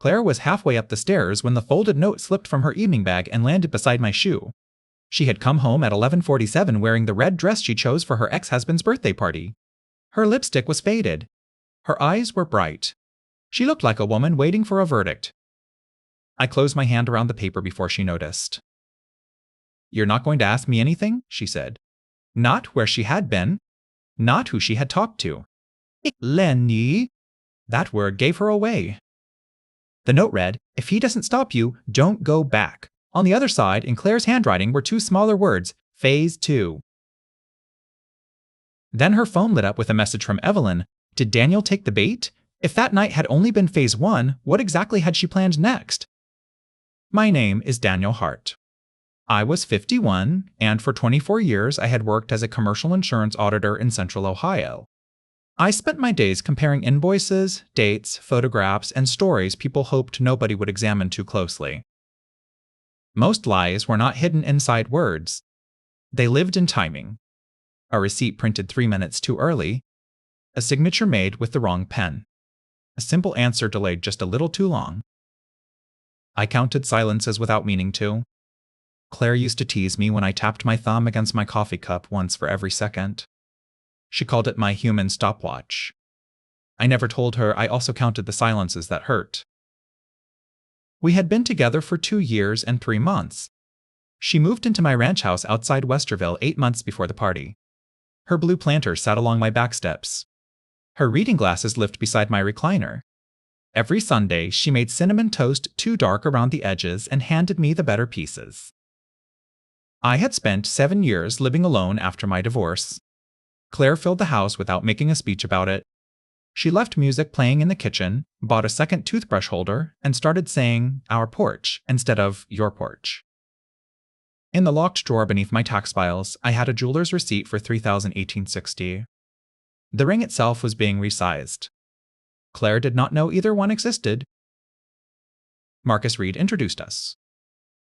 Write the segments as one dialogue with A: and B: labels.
A: Claire was halfway up the stairs when the folded note slipped from her evening bag and landed beside my shoe. She had come home at 11:47 wearing the red dress she chose for her ex-husband's birthday party. Her lipstick was faded. Her eyes were bright. She looked like a woman waiting for a verdict. I closed my hand around the paper before she noticed. "You're not going to ask me anything?" she said. Not where she had been. Not who she had talked to. Lenny. That word gave her away. The note read, "If he doesn't stop you, don't go back." On the other side, in Claire's handwriting, were two smaller words, Phase 2. Then her phone lit up with a message from Evelyn. Did Daniel take the bait? If that night had only been Phase 1, what exactly had she planned next? My name is Daniel Hart. I was 51, and for 24 years I had worked as a commercial insurance auditor in Central Ohio. I spent my days comparing invoices, dates, photographs, and stories people hoped nobody would examine too closely. Most lies were not hidden inside words. They lived in timing. A receipt printed 3 minutes too early. A signature made with the wrong pen. A simple answer delayed just a little too long. I counted silences without meaning to. Claire used to tease me when I tapped my thumb against my coffee cup once for every second. She called it my human stopwatch. I never told her I also counted the silences that hurt. We had been together for 2 years and 3 months. She moved into my ranch house outside Westerville 8 months before the party. Her blue planter sat along my back steps. Her reading glasses lived beside my recliner. Every Sunday, she made cinnamon toast too dark around the edges and handed me the better pieces. I had spent 7 years living alone after my divorce. Claire filled the house without making a speech about it. She left music playing in the kitchen, bought a second toothbrush holder, and started saying, "our porch," instead of "your porch." In the locked drawer beneath my tax files, I had a jeweler's receipt for $3,018.60. The ring itself was being resized. Claire did not know either one existed. Marcus Reed introduced us.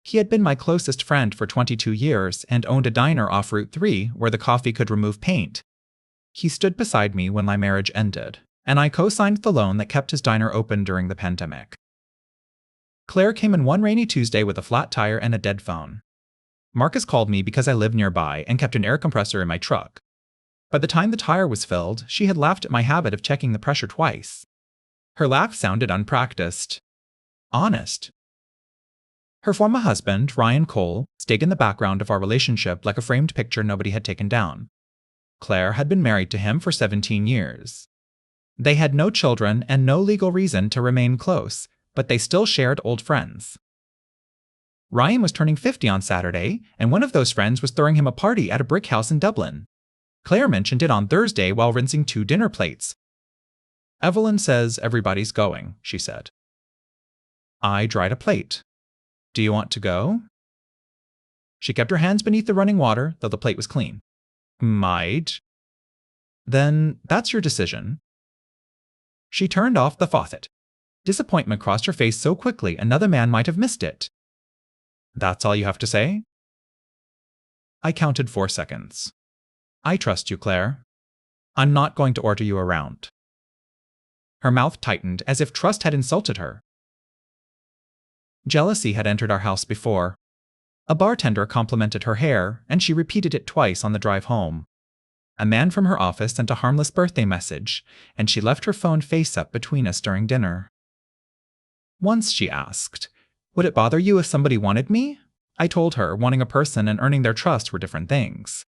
A: He had been my closest friend for 22 years and owned a diner off Route 3 where the coffee could remove paint. He stood beside me when my marriage ended, and I co-signed the loan that kept his diner open during the pandemic. Claire came in one rainy Tuesday with a flat tire and a dead phone. Marcus called me because I lived nearby and kept an air compressor in my truck. By the time the tire was filled, she had laughed at my habit of checking the pressure twice. Her laugh sounded unpracticed. Honest. Her former husband, Ryan Cole, stayed in the background of our relationship like a framed picture nobody had taken down. Claire had been married to him for 17 years. They had no children and no legal reason to remain close, but they still shared old friends. Ryan was turning 50 on Saturday, and one of those friends was throwing him a party at a brick house in Dublin. Claire mentioned it on Thursday while rinsing 2 dinner plates. "Evelyn says everybody's going," she said. I dried a plate. "Do you want to go?" She kept her hands beneath the running water, though the plate was clean. "Might." "Then that's your decision." She turned off the faucet. Disappointment crossed her face so quickly another man might have missed it. "That's all you have to say?" I counted 4 seconds. "I trust you, Claire. I'm not going to order you around." Her mouth tightened as if trust had insulted her. Jealousy had entered our house before. A bartender complimented her hair, and she repeated it twice on the drive home. A man from her office sent a harmless birthday message, and she left her phone face up between us during dinner. Once she asked, "Would it bother you if somebody wanted me?" I told her wanting a person and earning their trust were different things.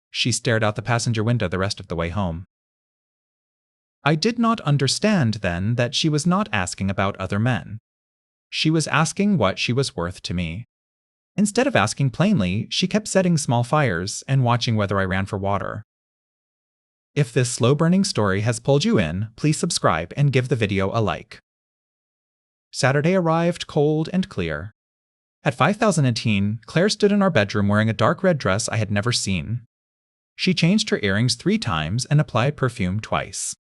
A: She stared out the passenger window the rest of the way home. I did not understand then that she was not asking about other men. She was asking what she was worth to me. Instead of asking plainly, she kept setting small fires and watching whether I ran for water. If this slow-burning story has pulled you in, please subscribe and give the video a like. Saturday arrived cold and clear. At 5,018, Claire stood in our bedroom wearing a dark red dress I had never seen. She changed her earrings 3 times and applied perfume twice.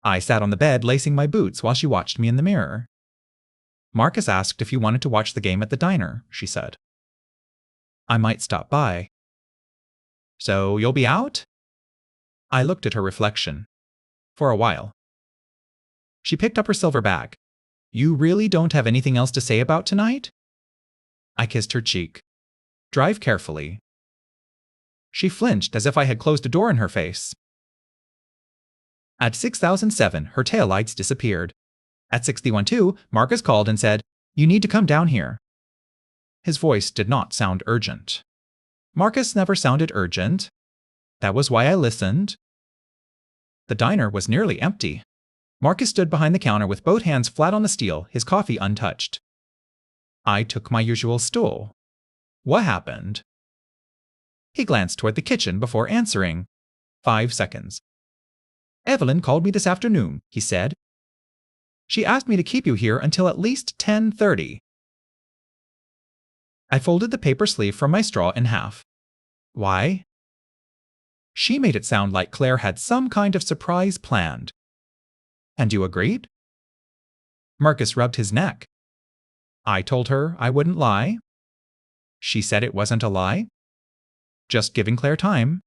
A: I sat on the bed lacing my boots while she watched me in the mirror. "Marcus asked if you wanted to watch the game at the diner," she said. "I might stop by." "So you'll be out?" I looked at her reflection. For a while. She picked up her silver bag. You really don't have anything else to say about tonight? I kissed her cheek. Drive carefully. She flinched as if I had closed a door in her face. At 6007, her taillights disappeared. At 6112, Marcus called and said, "You need to come down here." His voice did not sound urgent. Marcus never sounded urgent. That was why I listened. The diner was nearly empty. Marcus stood behind the counter with both hands flat on the steel, his coffee untouched. I took my usual stool. What happened? He glanced toward the kitchen before answering. 5 seconds. Evelyn called me this afternoon, he said. She asked me to keep you here until at least 10:30. I folded the paper sleeve from my straw in half. Why? She made it sound like Claire had some kind of surprise planned. And you agreed? Marcus rubbed his neck. I told her I wouldn't lie. She said it wasn't a lie. Just giving Claire time.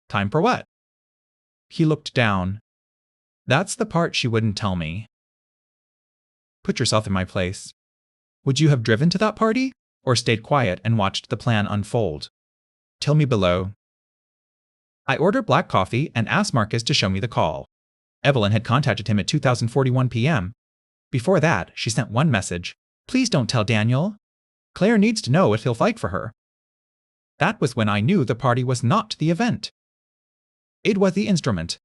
A: Time for what? He looked down. That's the part she wouldn't tell me. Put yourself in my place. Would you have driven to that party, or stayed quiet and watched the plan unfold? Tell me below. I ordered black coffee and asked Marcus to show me the call. Evelyn had contacted him at 2041 p.m. Before that, she sent one message. Please don't tell Daniel. Claire needs to know if he'll fight for her. That was when I knew the party was not the event. It was the instrument.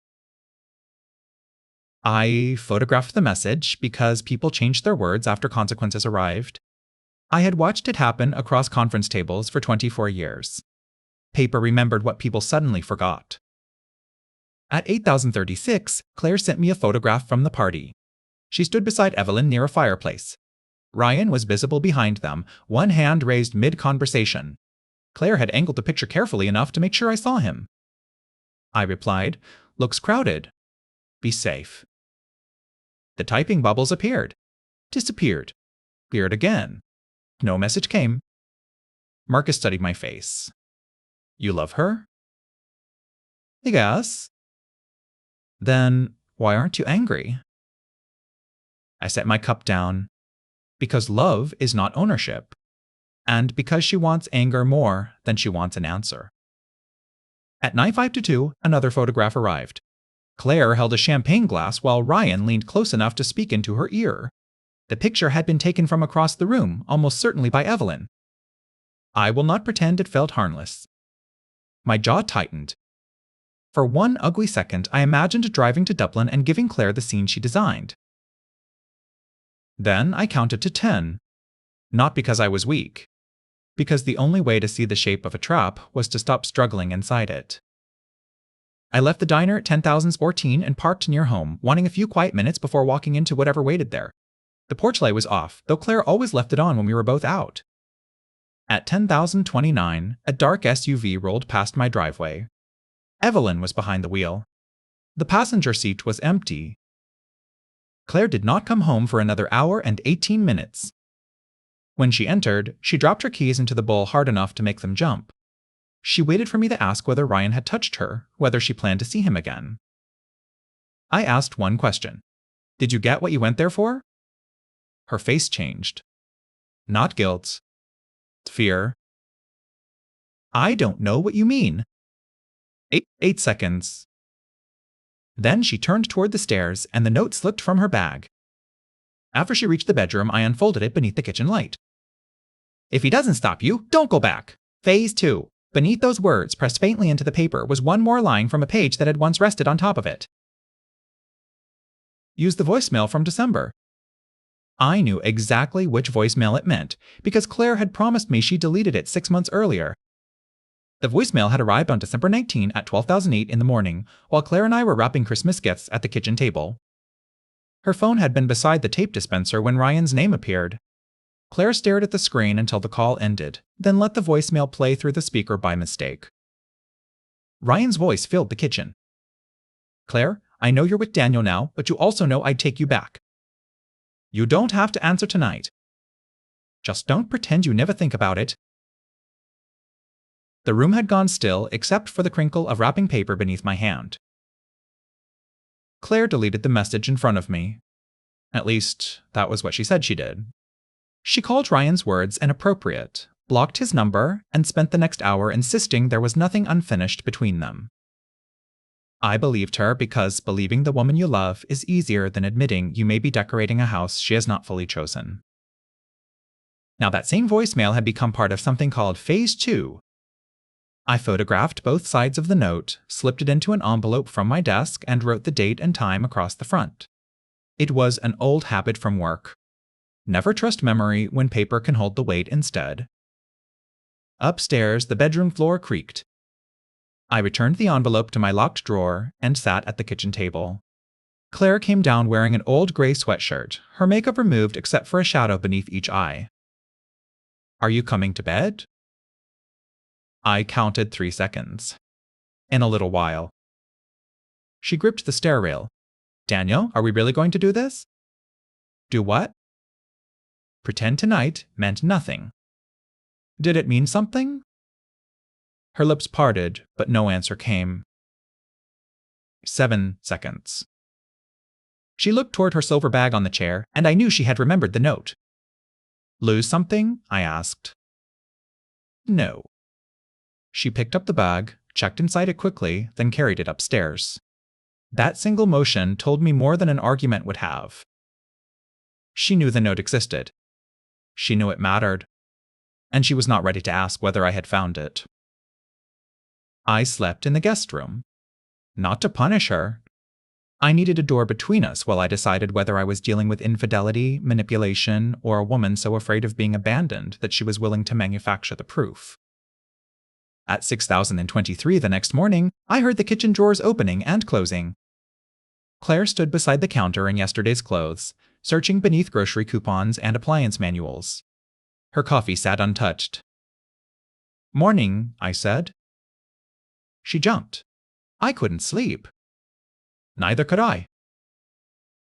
A: I photographed the message because people changed their words after consequences arrived. I had watched it happen across conference tables for 24 years. Paper remembered what people suddenly forgot. At 8036, Claire sent me a photograph from the party. She stood beside Evelyn near a fireplace. Ryan was visible behind them, one hand raised mid-conversation. Claire had angled the picture carefully enough to make sure I saw him. I replied, "Looks crowded. Be safe." The typing bubbles appeared, disappeared, appeared again. No message came. Marcus studied my face. You love her? Yes. Then why aren't you angry? I set my cup down. Because love is not ownership. And because she wants anger more than she wants an answer. At 9522, another photograph arrived. Claire held a champagne glass while Ryan leaned close enough to speak into her ear. The picture had been taken from across the room, almost certainly by Evelyn. I will not pretend it felt harmless. My jaw tightened. For one ugly second, I imagined driving to Dublin and giving Claire the scene she designed. Then I counted to 10. Not because I was weak. Because the only way to see the shape of a trap was to stop struggling inside it. I left the diner at 10,014 and parked near home, wanting a few quiet minutes before walking into whatever waited there. The porch light was off, though Claire always left it on when we were both out. At 10,029, a dark SUV rolled past my driveway. Evelyn was behind the wheel. The passenger seat was empty. Claire did not come home for another hour and 18 minutes. When she entered, she dropped her keys into the bowl hard enough to make them jump. She waited for me to ask whether Ryan had touched her, whether she planned to see him again. I asked one question. Did you get what you went there for? Her face changed. Not guilt. Fear. I don't know what you mean. 8 seconds. Then she turned toward the stairs and the note slipped from her bag. After she reached the bedroom, I unfolded it beneath the kitchen light. If he doesn't stop you, don't go back. Phase 2. Beneath those words, pressed faintly into the paper, was one more line from a page that had once rested on top of it. Use the voicemail from December. I knew exactly which voicemail it meant, because Claire had promised me she deleted it 6 months earlier. The voicemail had arrived on December 19 at 12,008 in the morning, while Claire and I were wrapping Christmas gifts at the kitchen table. Her phone had been beside the tape dispenser when Ryan's name appeared. Claire stared at the screen until the call ended, then let the voicemail play through the speaker by mistake. Ryan's voice filled the kitchen. Claire, I know you're with Daniel now, but you also know I'd take you back. You don't have to answer tonight. Just don't pretend you never think about it. The room had gone still except for the crinkle of wrapping paper beneath my hand. Claire deleted the message in front of me. At least, that was what she said she did. She called Ryan's words inappropriate, blocked his number, and spent the next hour insisting there was nothing unfinished between them. I believed her because believing the woman you love is easier than admitting you may be decorating a house she has not fully chosen. Now, that same voicemail had become part of something called Phase 2. I photographed both sides of the note, slipped it into an envelope from my desk, and wrote the date and time across the front. It was an old habit from work. Never trust memory when paper can hold the weight instead. Upstairs, the bedroom floor creaked. I returned the envelope to my locked drawer and sat at the kitchen table. Claire came down wearing an old gray sweatshirt, her makeup removed except for a shadow beneath each eye. "Are you coming to bed?" I counted 3 seconds. "In a little while." She gripped the stair rail. "Daniel, are we really going to do this?" "Do what?" Pretend tonight meant nothing. Did it mean something? Her lips parted, but no answer came. 7 seconds. She looked toward her silver bag on the chair, and I knew she had remembered the note. "Lose something?" I asked. "No." She picked up the bag, checked inside it quickly, then carried it upstairs. That single motion told me more than an argument would have. She knew the note existed. She knew it mattered. And she was not ready to ask whether I had found it. I slept in the guest room. Not to punish her. I needed a door between us while I decided whether I was dealing with infidelity, manipulation, or a woman so afraid of being abandoned that she was willing to manufacture the proof. At 6,023 the next morning, I heard the kitchen drawers opening and closing. Claire stood beside the counter in yesterday's clothes, searching beneath grocery coupons and appliance manuals. Her coffee sat untouched. "Morning," I said. She jumped. I couldn't sleep. Neither could I.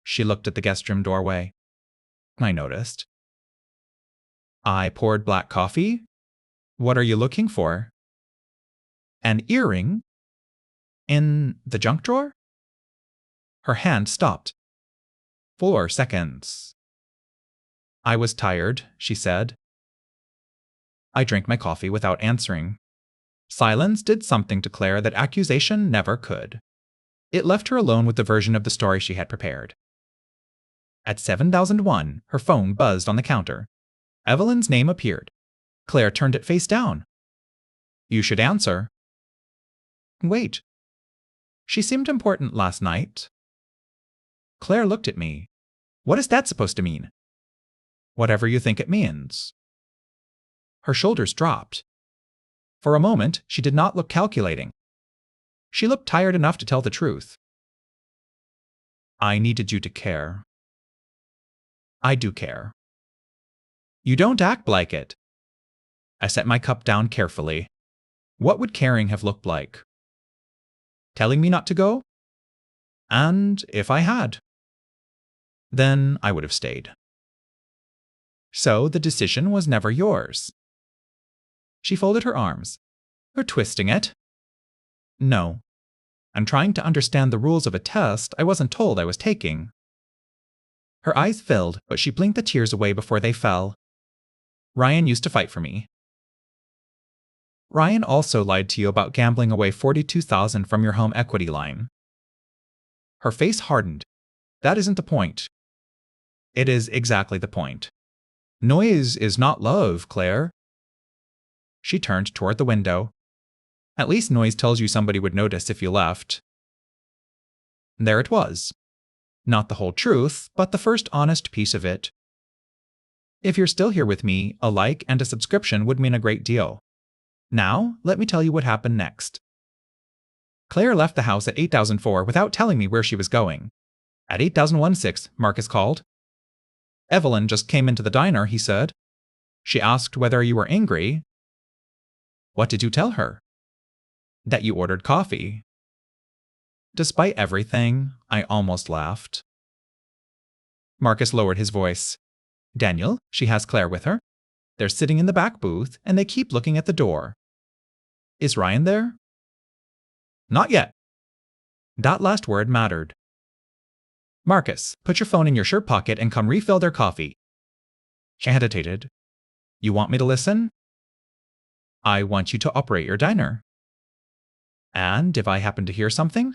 A: She looked at the guest room doorway. I noticed. "I poured black coffee? What are you looking for?" "An earring?" "In the junk drawer?" Her hand stopped. 4 seconds. "I was tired," she said. I drank my coffee without answering. Silence did something to Claire that accusation never could. It left her alone with the version of the story she had prepared. At 7,001, her phone buzzed on the counter. Evelyn's name appeared. Claire turned it face down. "You should answer." "Wait. She seemed important last night." Claire looked at me. "What is that supposed to mean?" "Whatever you think it means." Her shoulders dropped. For a moment, she did not look calculating. She looked tired enough to tell the truth. "I needed you to care." "I do care." "You don't act like it." I set my cup down carefully. What would caring have looked like? Telling me not to go? And if I had? Then I would have stayed. So the decision was never yours. She folded her arms. "You're twisting it." "No. I'm trying to understand the rules of a test I wasn't told I was taking." Her eyes filled, but she blinked the tears away before they fell. "Ryan used to fight for me." "Ryan also lied to you about gambling away $42,000 from your home equity line." Her face hardened. "That isn't the point." "It is exactly the point. Noise is not love, Claire." She turned toward the window. "At least noise tells you somebody would notice if you left." There it was. Not the whole truth, but the first honest piece of it. If you're still here with me, a like and a subscription would mean a great deal. Now, let me tell you what happened next. Claire left the house at 8,004 without telling me where she was going. At 8,016, Marcus called. "Evelyn just came into the diner," he said. "She asked whether you were angry." "What did you tell her?" "That you ordered coffee." Despite everything, I almost laughed. Marcus lowered his voice. "Daniel, she has Claire with her. They're sitting in the back booth, and they keep looking at the door. Is Ryan there?" "Not yet." That last word mattered. Marcus, put your phone in your shirt pocket and come refill their coffee. She hesitated. You want me to listen? I want you to operate your diner. And if I happen to hear something?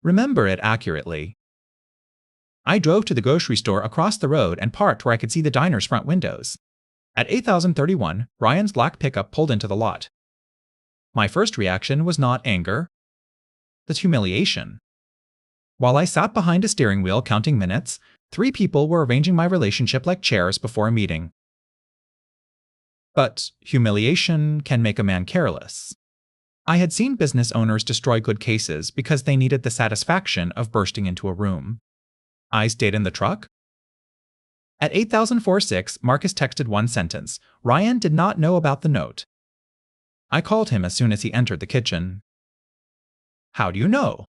A: Remember it accurately. I drove to the grocery store across the road and parked where I could see the diner's front windows. At 8031, Ryan's black pickup pulled into the lot. My first reaction was not anger, but humiliation. While I sat behind a steering wheel counting minutes, 3 people were arranging my relationship like chairs before a meeting. But humiliation can make a man careless. I had seen business owners destroy good cases because they needed the satisfaction of bursting into a room. I stayed in the truck. At 8046, Marcus texted one sentence. Ryan did not know about the note. I called him as soon as he entered the kitchen. How do you know?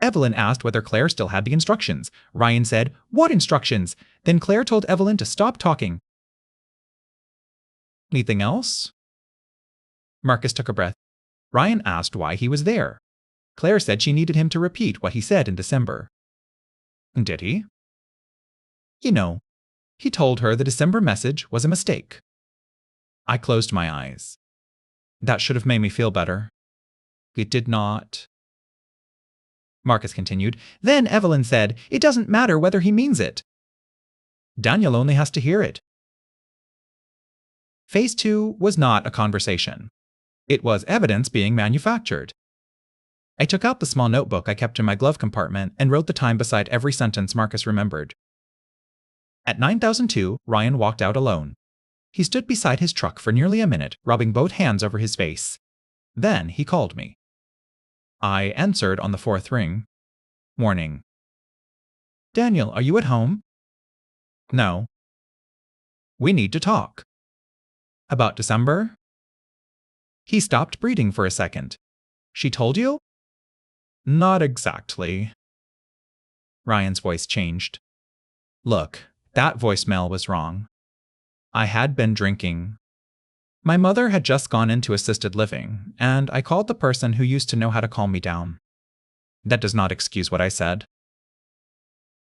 A: Evelyn asked whether Claire still had the instructions. Ryan said, What instructions? Then Claire told Evelyn to stop talking. Anything else? Marcus took a breath. Ryan asked why he was there. Claire said she needed him to repeat what he said in December. Did he? You know, he told her the December message was a mistake. I closed my eyes. That should have made me feel better. It did not. Marcus continued. Then Evelyn said, It doesn't matter whether he means it. Daniel only has to hear it. Phase 2 was not a conversation. It was evidence being manufactured. I took out the small notebook I kept in my glove compartment and wrote the time beside every sentence Marcus remembered. At 9002, Ryan walked out alone. He stood beside his truck for nearly a minute, rubbing both hands over his face. Then he called me. I answered on the 4th ring. Warning. Daniel, are you at home? No. We need to talk. About December? He stopped breathing for a second. She told you? Not exactly. Ryan's voice changed. Look, that voicemail was wrong. I had been drinking. My mother had just gone into assisted living, and I called the person who used to know how to calm me down. That does not excuse what I said.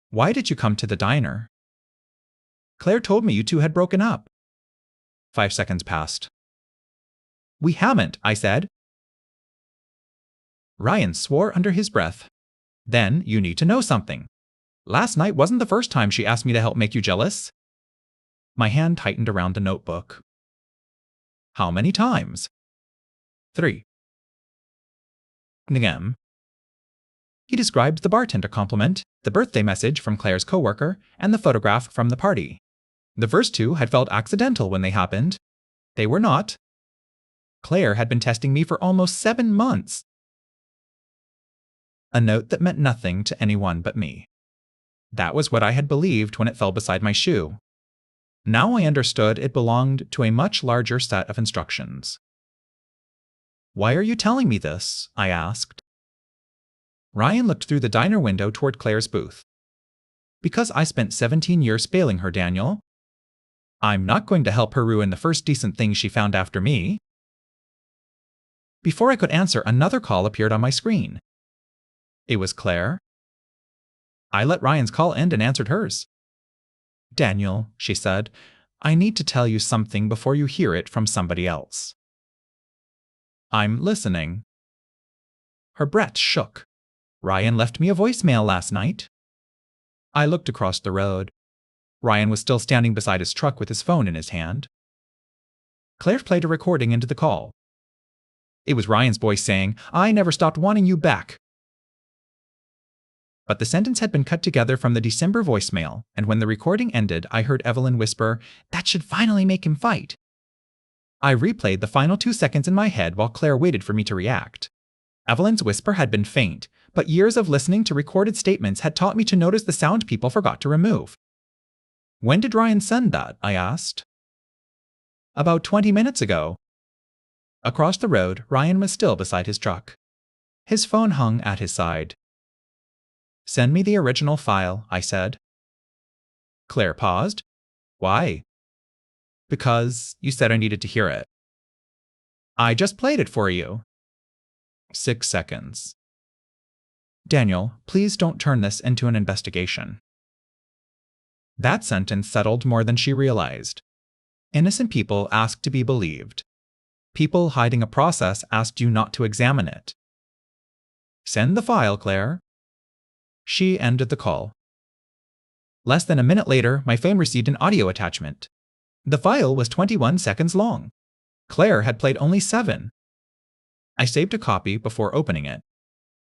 A: Why did you come to the diner? Claire told me you two had broken up. 5 seconds passed. We haven't, I said. Ryan swore under his breath. Then you need to know something. Last night wasn't the first time she asked me to help make you jealous. My hand tightened around the notebook. How many times? 3. Again. He described the bartender compliment, the birthday message from Claire's coworker, and the photograph from the party. The first 2 had felt accidental when they happened. They were not. Claire had been testing me for almost 7 months. A note that meant nothing to anyone but me. That was what I had believed when it fell beside my shoe. Now I understood it belonged to a much larger set of instructions. Why are you telling me this? I asked. Ryan looked through the diner window toward Claire's booth. Because I spent 17 years failing her, Daniel. I'm not going to help her ruin the first decent thing she found after me. Before I could answer, another call appeared on my screen. It was Claire. I let Ryan's call end and answered hers. Daniel, she said, I need to tell you something before you hear it from somebody else. I'm listening. Her breath shook. Ryan left me a voicemail last night. I looked across the road. Ryan was still standing beside his truck with his phone in his hand. Claire played a recording into the call. It was Ryan's voice saying, I never stopped wanting you back. But the sentence had been cut together from the December voicemail, and when the recording ended, I heard Evelyn whisper, That should finally make him fight. I replayed the final 2 seconds in my head while Claire waited for me to react. Evelyn's whisper had been faint, but years of listening to recorded statements had taught me to notice the sound people forgot to remove. When did Ryan send that? I asked. About 20 minutes ago. Across the road, Ryan was still beside his truck. His phone hung at his side. Send me the original file, I said. Claire paused. Why? Because you said I needed to hear it. I just played it for you. 6 seconds. Daniel, please don't turn this into an investigation. That sentence settled more than she realized. Innocent people asked to be believed. People hiding a process asked you not to examine it. Send the file, Claire. She ended the call. Less than a minute later, my phone received an audio attachment. The file was 21 seconds long. Claire had played only 7. I saved a copy before opening it.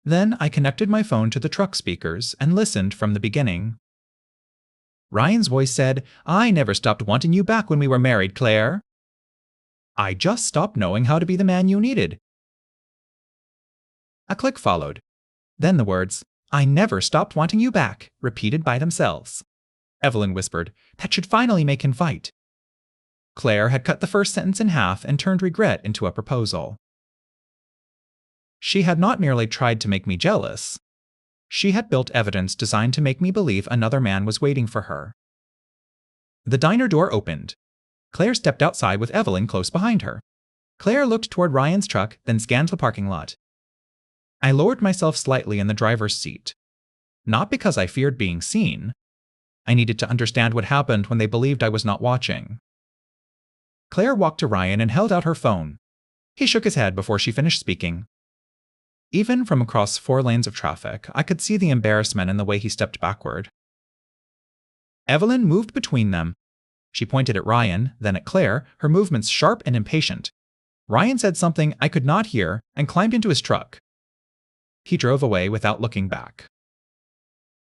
A: Then I connected my phone to the truck speakers and listened from the beginning. Ryan's voice said, "I never stopped wanting you back when we were married, Claire. I just stopped knowing how to be the man you needed." A click followed. Then the words, "I never stopped wanting you back," repeated by themselves. Evelyn whispered, "That should finally make him fight." Claire had cut the first sentence in half and turned regret into a proposal. She had not merely tried to make me jealous. She had built evidence designed to make me believe another man was waiting for her. The diner door opened. Claire stepped outside with Evelyn close behind her. Claire looked toward Ryan's truck, then scanned the parking lot. I lowered myself slightly in the driver's seat. Not because I feared being seen. I needed to understand what happened when they believed I was not watching. Claire walked to Ryan and held out her phone. He shook his head before she finished speaking. Even from across 4 lanes of traffic, I could see the embarrassment in the way he stepped backward. Evelyn moved between them. She pointed at Ryan, then at Claire, her movements sharp and impatient. Ryan said something I could not hear and climbed into his truck. He drove away without looking back.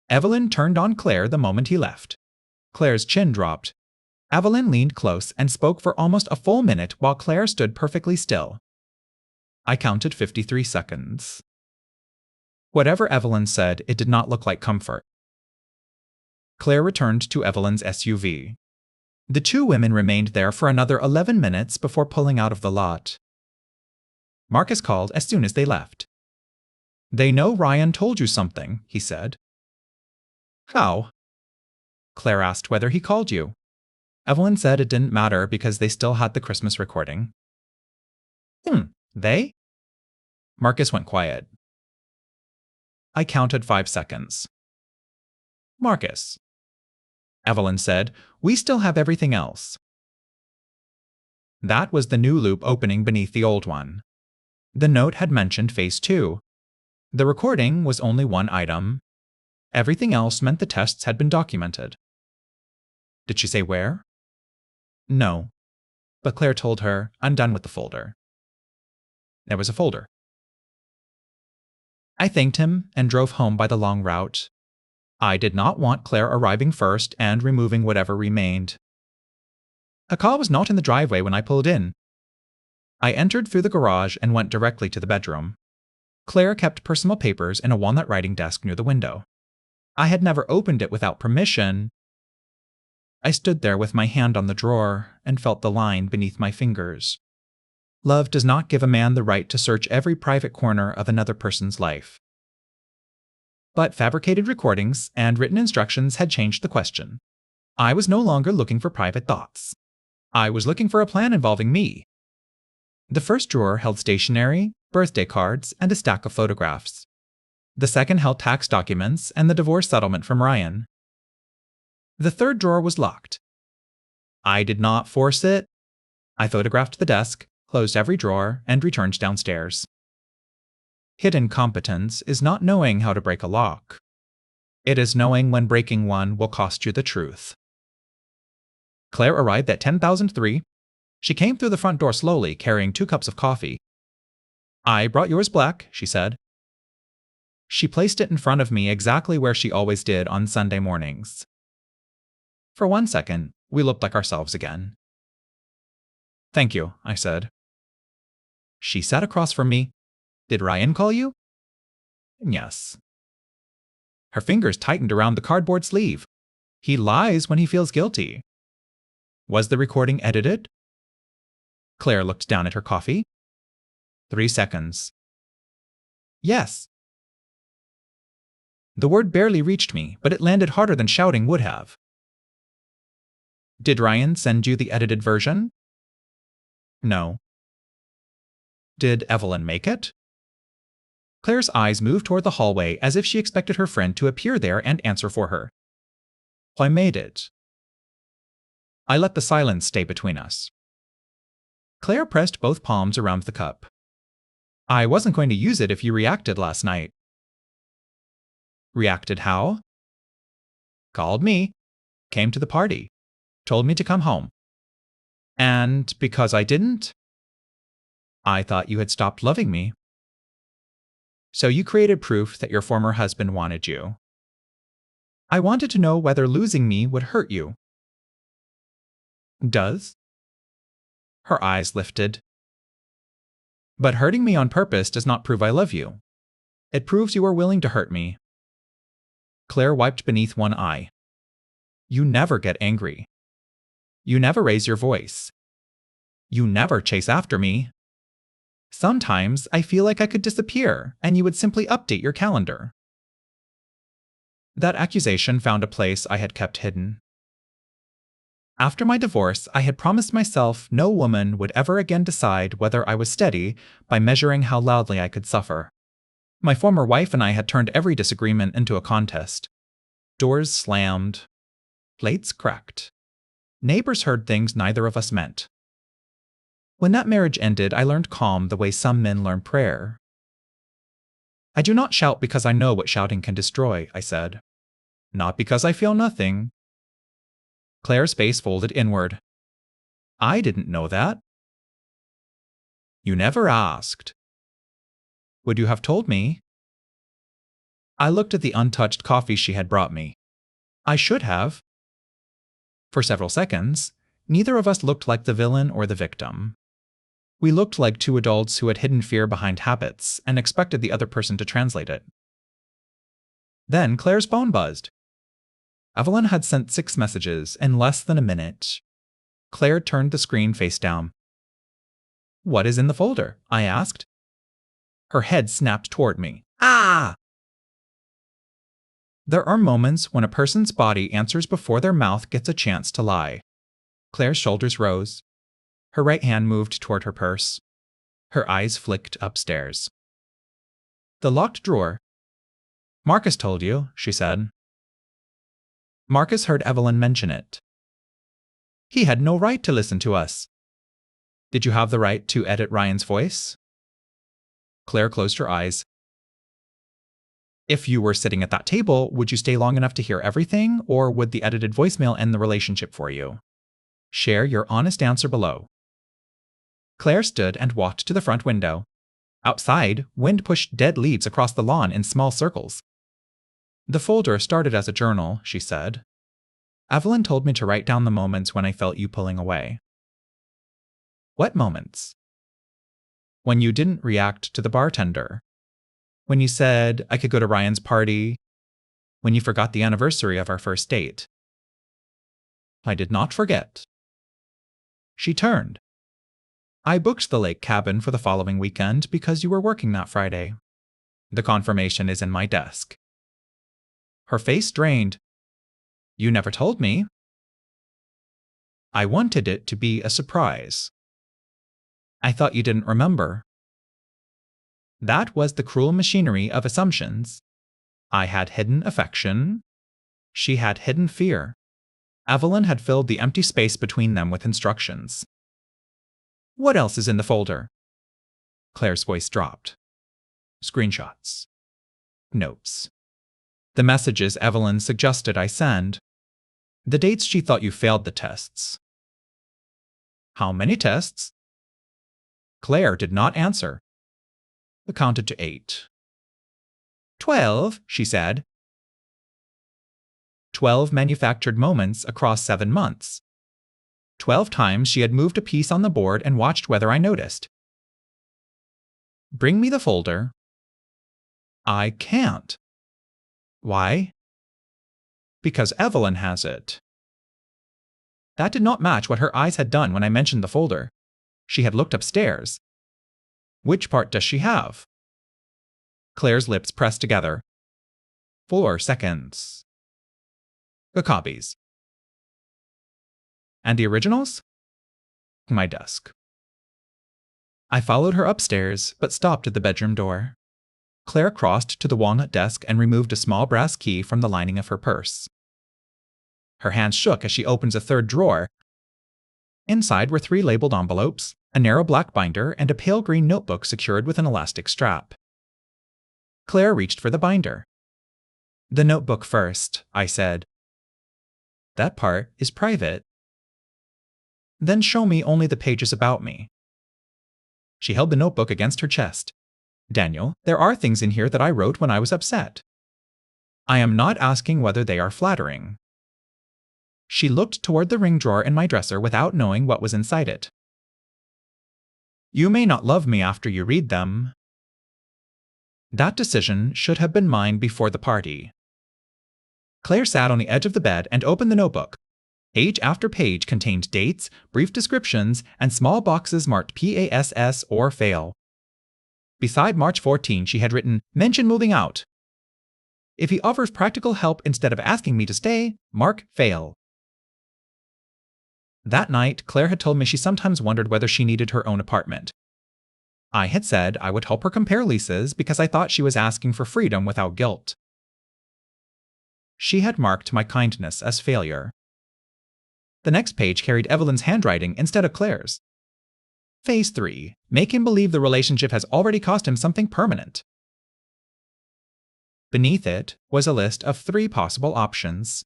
A: Evelyn turned on Claire the moment he left. Claire's chin dropped. Evelyn leaned close and spoke for almost a full minute while Claire stood perfectly still. I counted 53 seconds. Whatever Evelyn said, it did not look like comfort. Claire returned to Evelyn's SUV. The 2 women remained there for another 11 minutes before pulling out of the lot. Marcus called as soon as they left. "They know Ryan told you something," he said. "How?" Claire asked whether he called you. Evelyn said it didn't matter because they still had the Christmas recording. They? Marcus went quiet. I counted 5 seconds. "Marcus," Evelyn said, "we still have everything else." That was the new loop opening beneath the old one. The note had mentioned Phase 2. The recording was only one item. Everything else meant the tests had been documented. Did she say where? No. But Claire told her, "I'm done with the folder." There was a folder. I thanked him and drove home by the long route. I did not want Claire arriving first and removing whatever remained. A car was not in the driveway when I pulled in. I entered through the garage and went directly to the bedroom. Claire kept personal papers in a walnut writing desk near the window. I had never opened it without permission. I stood there with my hand on the drawer and felt the line beneath my fingers. Love does not give a man the right to search every private corner of another person's life. But fabricated recordings and written instructions had changed the question. I was no longer looking for private thoughts. I was looking for a plan involving me. The first drawer held stationery, birthday cards, and a stack of photographs. The second held tax documents and the divorce settlement from Ryan. The third drawer was locked. I did not force it. I photographed the desk, closed every drawer, and returned downstairs. Hidden competence is not knowing how to break a lock. It is knowing when breaking one will cost you the truth. Claire arrived at 10,003. She came through the front door slowly, carrying 2 cups of coffee. "I brought yours black," she said. She placed it in front of me exactly where she always did on Sunday mornings. For 1 second, we looked like ourselves again. "Thank you," I said. She sat across from me. "Did Ryan call you?" "Yes." Her fingers tightened around the cardboard sleeve. "He lies when he feels guilty." "Was the recording edited?" Claire looked down at her coffee. 3 seconds. "Yes." The word barely reached me, but it landed harder than shouting would have. "Did Ryan send you the edited version?" "No." "Did Evelyn make it?" Claire's eyes moved toward the hallway as if she expected her friend to appear there and answer for her. I made it. I let the silence stay between us. Claire pressed both palms around the cup. I wasn't going to use it if you reacted last night. Reacted how? Called me, came to the party, told me to come home. And because I didn't? I thought you had stopped loving me. So you created proof that your former husband wanted you. I wanted to know whether losing me would hurt you. Does? Her eyes lifted. But hurting me on purpose does not prove I love you. It proves you are willing to hurt me. Claire wiped beneath one eye. You never get angry. You never raise your voice. You never chase after me. Sometimes I feel like I could disappear and you would simply update your calendar. That accusation found a place I had kept hidden. After my divorce, I had promised myself no woman would ever again decide whether I was steady by measuring how loudly I could suffer. My former wife and I had turned every disagreement into a contest. Doors slammed. Plates cracked. Neighbors heard things neither of us meant. When that marriage ended, I learned calm the way some men learn prayer. I do not shout because I know what shouting can destroy, I said. Not because I feel nothing. Claire's face folded inward. I didn't know that. You never asked. Would you have told me? I looked at the untouched coffee she had brought me. I should have. For several seconds, neither of us looked like the villain or the victim. We looked like two adults who had hidden fear behind habits and expected the other person to translate it. Then Claire's phone buzzed. Evelyn had sent 6 messages in less than a minute. Claire turned the screen face down. What is in the folder? I asked. Her head snapped toward me. Ah! There are moments when a person's body answers before their mouth gets a chance to lie. Claire's shoulders rose. Her right hand moved toward her purse. Her eyes flicked upstairs. The locked drawer. Marcus told you, she said. Marcus heard Evelyn mention it. He had no right to listen to us. Did you have the right to edit Ryan's voice? Claire closed her eyes. If you were sitting at that table, would you stay long enough to hear everything, or would the edited voicemail end the relationship for you? Share your honest answer below. Claire stood and walked to the front window. Outside, wind pushed dead leaves across the lawn in small circles. The folder started as a journal, she said. Evelyn told me to write down the moments when I felt you pulling away. What moments? When you didn't react to the bartender. When you said I could go to Ryan's party. When you forgot the anniversary of our first date. I did not forget. She turned. I booked the lake cabin for the following weekend because you were working that Friday. The confirmation is in my desk. Her face drained. You never told me. I wanted it to be a surprise. I thought you didn't remember. That was the cruel machinery of assumptions. I had hidden affection. She had hidden fear. Evelyn had filled the empty space between them with instructions. What else is in the folder? Claire's voice dropped. Screenshots. Notes. The messages Evelyn suggested I send. The dates she thought you failed the tests. How many tests? Claire did not answer. I counted to 8. 12, she said. 12 manufactured moments across 7 months. 12 times she had moved a piece on the board and watched whether I noticed. Bring me the folder. I can't. Why? Because Evelyn has it. That did not match what her eyes had done when I mentioned the folder. She had looked upstairs. Which part does she have? Claire's lips pressed together. 4 seconds. The copies. And the originals? My desk. I followed her upstairs, but stopped at the bedroom door. Claire crossed to the walnut desk and removed a small brass key from the lining of her purse. Her hands shook as she opens a third drawer. Inside were 3 labeled envelopes, a narrow black binder, and a pale green notebook secured with an elastic strap. Claire reached for the binder. "The notebook first," I said. "That part is private." "Then show me only the pages about me." She held the notebook against her chest. "Daniel, there are things in here that I wrote when I was upset. I am not asking whether they are flattering." She looked toward the ring drawer in my dresser without knowing what was inside it. "You may not love me after you read them." That decision should have been mine before the party. Claire sat on the edge of the bed and opened the notebook. Page after page contained dates, brief descriptions, and small boxes marked PASS or fail. Beside March 14, she had written, "Mention moving out. If he offers practical help instead of asking me to stay, mark fail." That night, Claire had told me she sometimes wondered whether she needed her own apartment. I had said I would help her compare leases because I thought she was asking for freedom without guilt. She had marked my kindness as failure. The next page carried Evelyn's handwriting instead of Claire's. Phase 3. Make him believe the relationship has already cost him something permanent. Beneath it was a list of 3 possible options.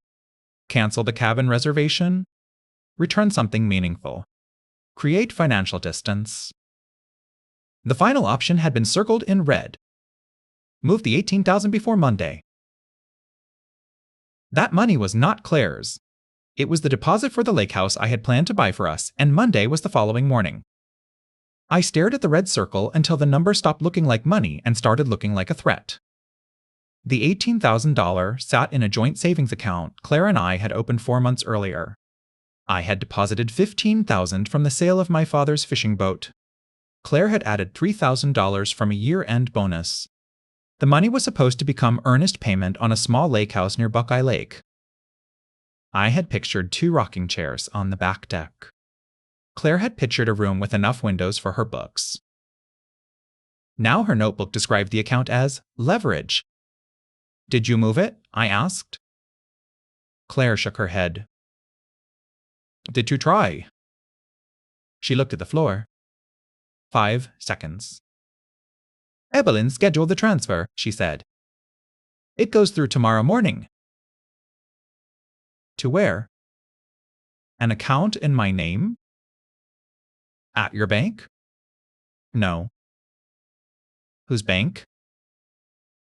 A: Cancel the cabin reservation. Return something meaningful. Create financial distance. The final option had been circled in red. Move the $18,000 before Monday. That money was not Claire's. It was the deposit for the lake house I had planned to buy for us, and Monday was the following morning. I stared at the red circle until the number stopped looking like money and started looking like a threat. The $18,000 sat in a joint savings account Claire and I had opened 4 months earlier. I had deposited $15,000 from the sale of my father's fishing boat. Claire had added $3,000 from a year-end bonus. The money was supposed to become earnest payment on a small lake house near Buckeye Lake. I had pictured 2 rocking chairs on the back deck. Claire had pictured a room with enough windows for her books. Now her notebook described the account as leverage. "Did you move it?" I asked. Claire shook her head. "Did you try?" She looked at the floor. 5 seconds. "Evelyn scheduled the transfer," she said. "It goes through tomorrow morning." "To where?" "An account in my name." "At your bank?" "No." "Whose bank?"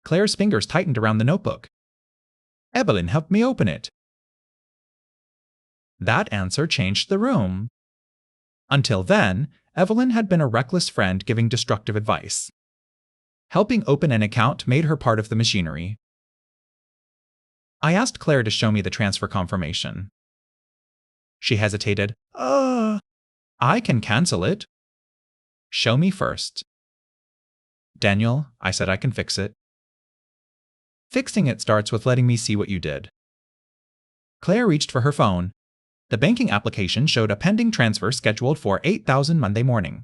A: Claire's fingers tightened around the notebook. "Evelyn helped me open it." That answer changed the room. Until then, Evelyn had been a reckless friend giving destructive advice. Helping open an account made her part of the machinery. I asked Claire to show me the transfer confirmation. She hesitated. I can cancel it." "Show me first." "Daniel," I said, "I can fix it." "Fixing it starts with letting me see what you did." Claire reached for her phone. The banking application showed a pending transfer scheduled for $8,000 Monday morning.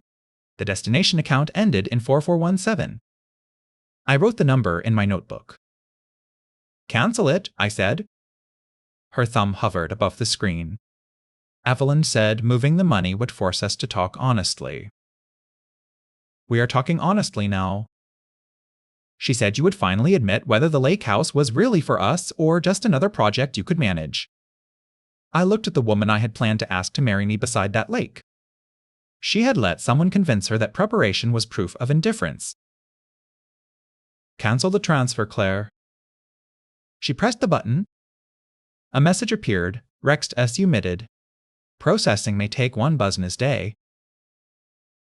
A: The destination account ended in 4417. I wrote the number in my notebook. "Cancel it," I said. Her thumb hovered above the screen. Evelyn said moving the money would force us to talk honestly. "We are talking honestly now." She said you would finally admit whether the lake house was really for us or just another project you could manage. I looked at the woman I had planned to ask to marry me beside that lake. She had let someone convince her that preparation was proof of indifference. "Cancel the transfer, Claire." She pressed the button. A message appeared, Rext as omitted. Processing may take 1 business day.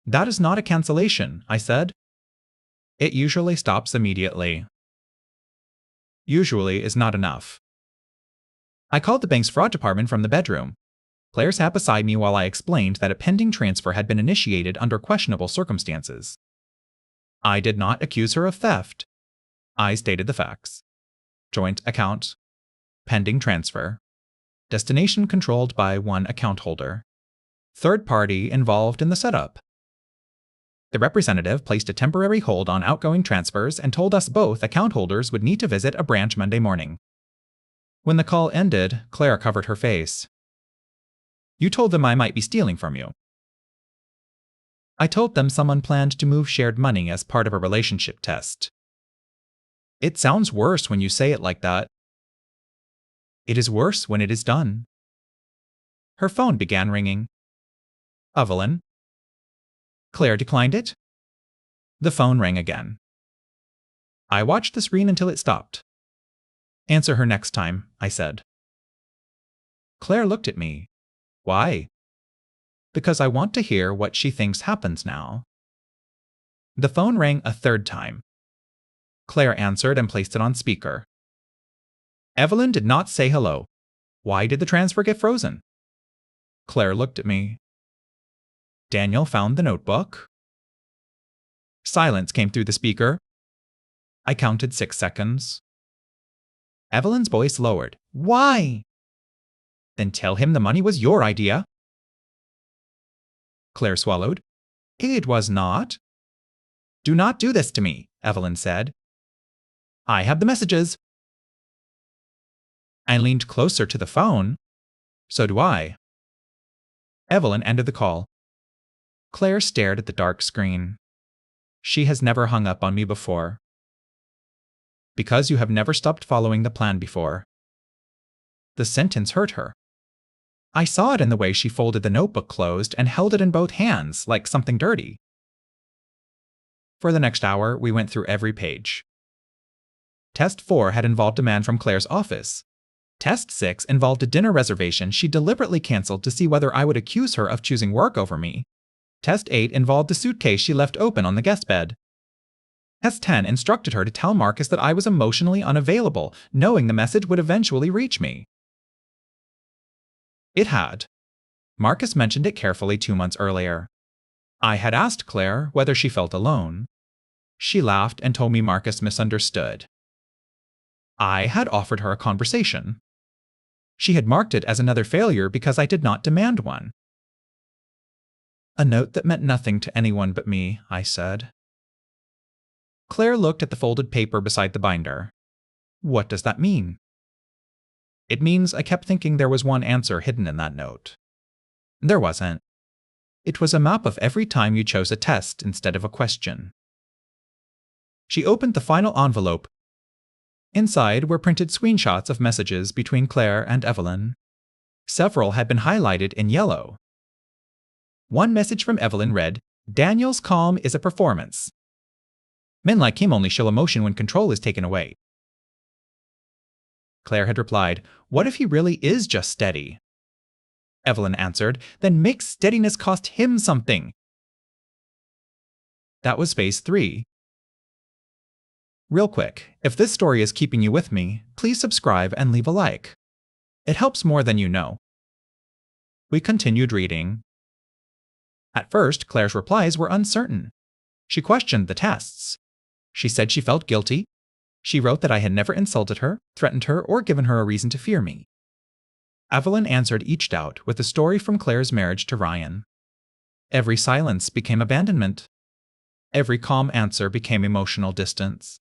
A: "That is not a cancellation," I said. "It usually stops immediately." "Usually" is not enough. I called the bank's fraud department from the bedroom. Claire sat beside me while I explained that a pending transfer had been initiated under questionable circumstances. I did not accuse her of theft. I stated the facts. Joint account. Pending transfer. Destination controlled by 1 account holder. Third party involved in the setup. The representative placed a temporary hold on outgoing transfers and told us both account holders would need to visit a branch Monday morning. When the call ended, Claire covered her face. You told them I might be stealing from you. I told them someone planned to move shared money as part of a relationship test. It sounds worse when you say it like that. It is worse when it is done. Her phone began ringing. Evelyn. Claire declined it. The phone rang again. I watched the screen until it stopped. Answer her next time, I said. Claire looked at me. Why? Because I want to hear what she thinks happens now. The phone rang a third time. Claire answered and placed it on speaker. Evelyn did not say hello. Why did the transfer get frozen? Claire looked at me. Daniel found the notebook. Silence came through the speaker. I counted 6 seconds. Evelyn's voice lowered. Why? Then tell him the money was your idea. Claire swallowed. It was not. Do not do this to me, Evelyn said. I have the messages. I leaned closer to the phone. So do I. Evelyn ended the call. Claire stared at the dark screen. She has never hung up on me before. Because you have never stopped following the plan before. The sentence hurt her. I saw it in the way she folded the notebook closed and held it in both hands, like something dirty. For the next hour, we went through every page. Test 4 had involved a man from Claire's office. Test 6 involved a dinner reservation she deliberately canceled to see whether I would accuse her of choosing work over me. Test 8 involved the suitcase she left open on the guest bed. Test 10 instructed her to tell Marcus that I was emotionally unavailable, knowing the message would eventually reach me. It had. Marcus mentioned it carefully 2 months earlier. I had asked Claire whether she felt alone. She laughed and told me Marcus misunderstood. I had offered her a conversation. She had marked it as another failure because I did not demand one. A note that meant nothing to anyone but me, I said. Claire looked at the folded paper beside the binder. What does that mean? It means I kept thinking there was one answer hidden in that note. There wasn't. It was a map of every time you chose a test instead of a question. She opened the final envelope. Inside were printed screenshots of messages between Claire and Evelyn. Several had been highlighted in yellow. One message from Evelyn read, Daniel's calm is a performance. Men like him only show emotion when control is taken away. Claire had replied, what if he really is just steady? Evelyn answered, then make steadiness cost him something. That was phase 3. Real quick, if this story is keeping you with me, please subscribe and leave a like. It helps more than you know. We continued reading. At first, Claire's replies were uncertain. She questioned the tests. She said she felt guilty. She wrote that I had never insulted her, threatened her, or given her a reason to fear me. Evelyn answered each doubt with a story from Claire's marriage to Ryan. Every silence became abandonment. Every calm answer became emotional distance.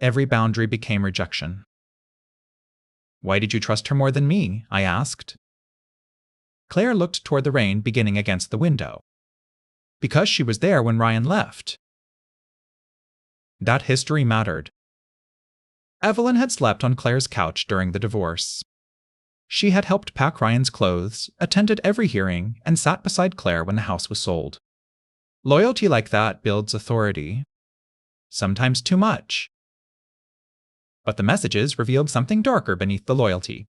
A: Every boundary became rejection. Why did you trust her more than me? I asked. Claire looked toward the rain beginning against the window. Because she was there when Ryan left. That history mattered. Evelyn had slept on Claire's couch during the divorce. She had helped pack Ryan's clothes, attended every hearing, and sat beside Claire when the house was sold. Loyalty like that builds authority. Sometimes too much. But the messages revealed something darker beneath the loyalty.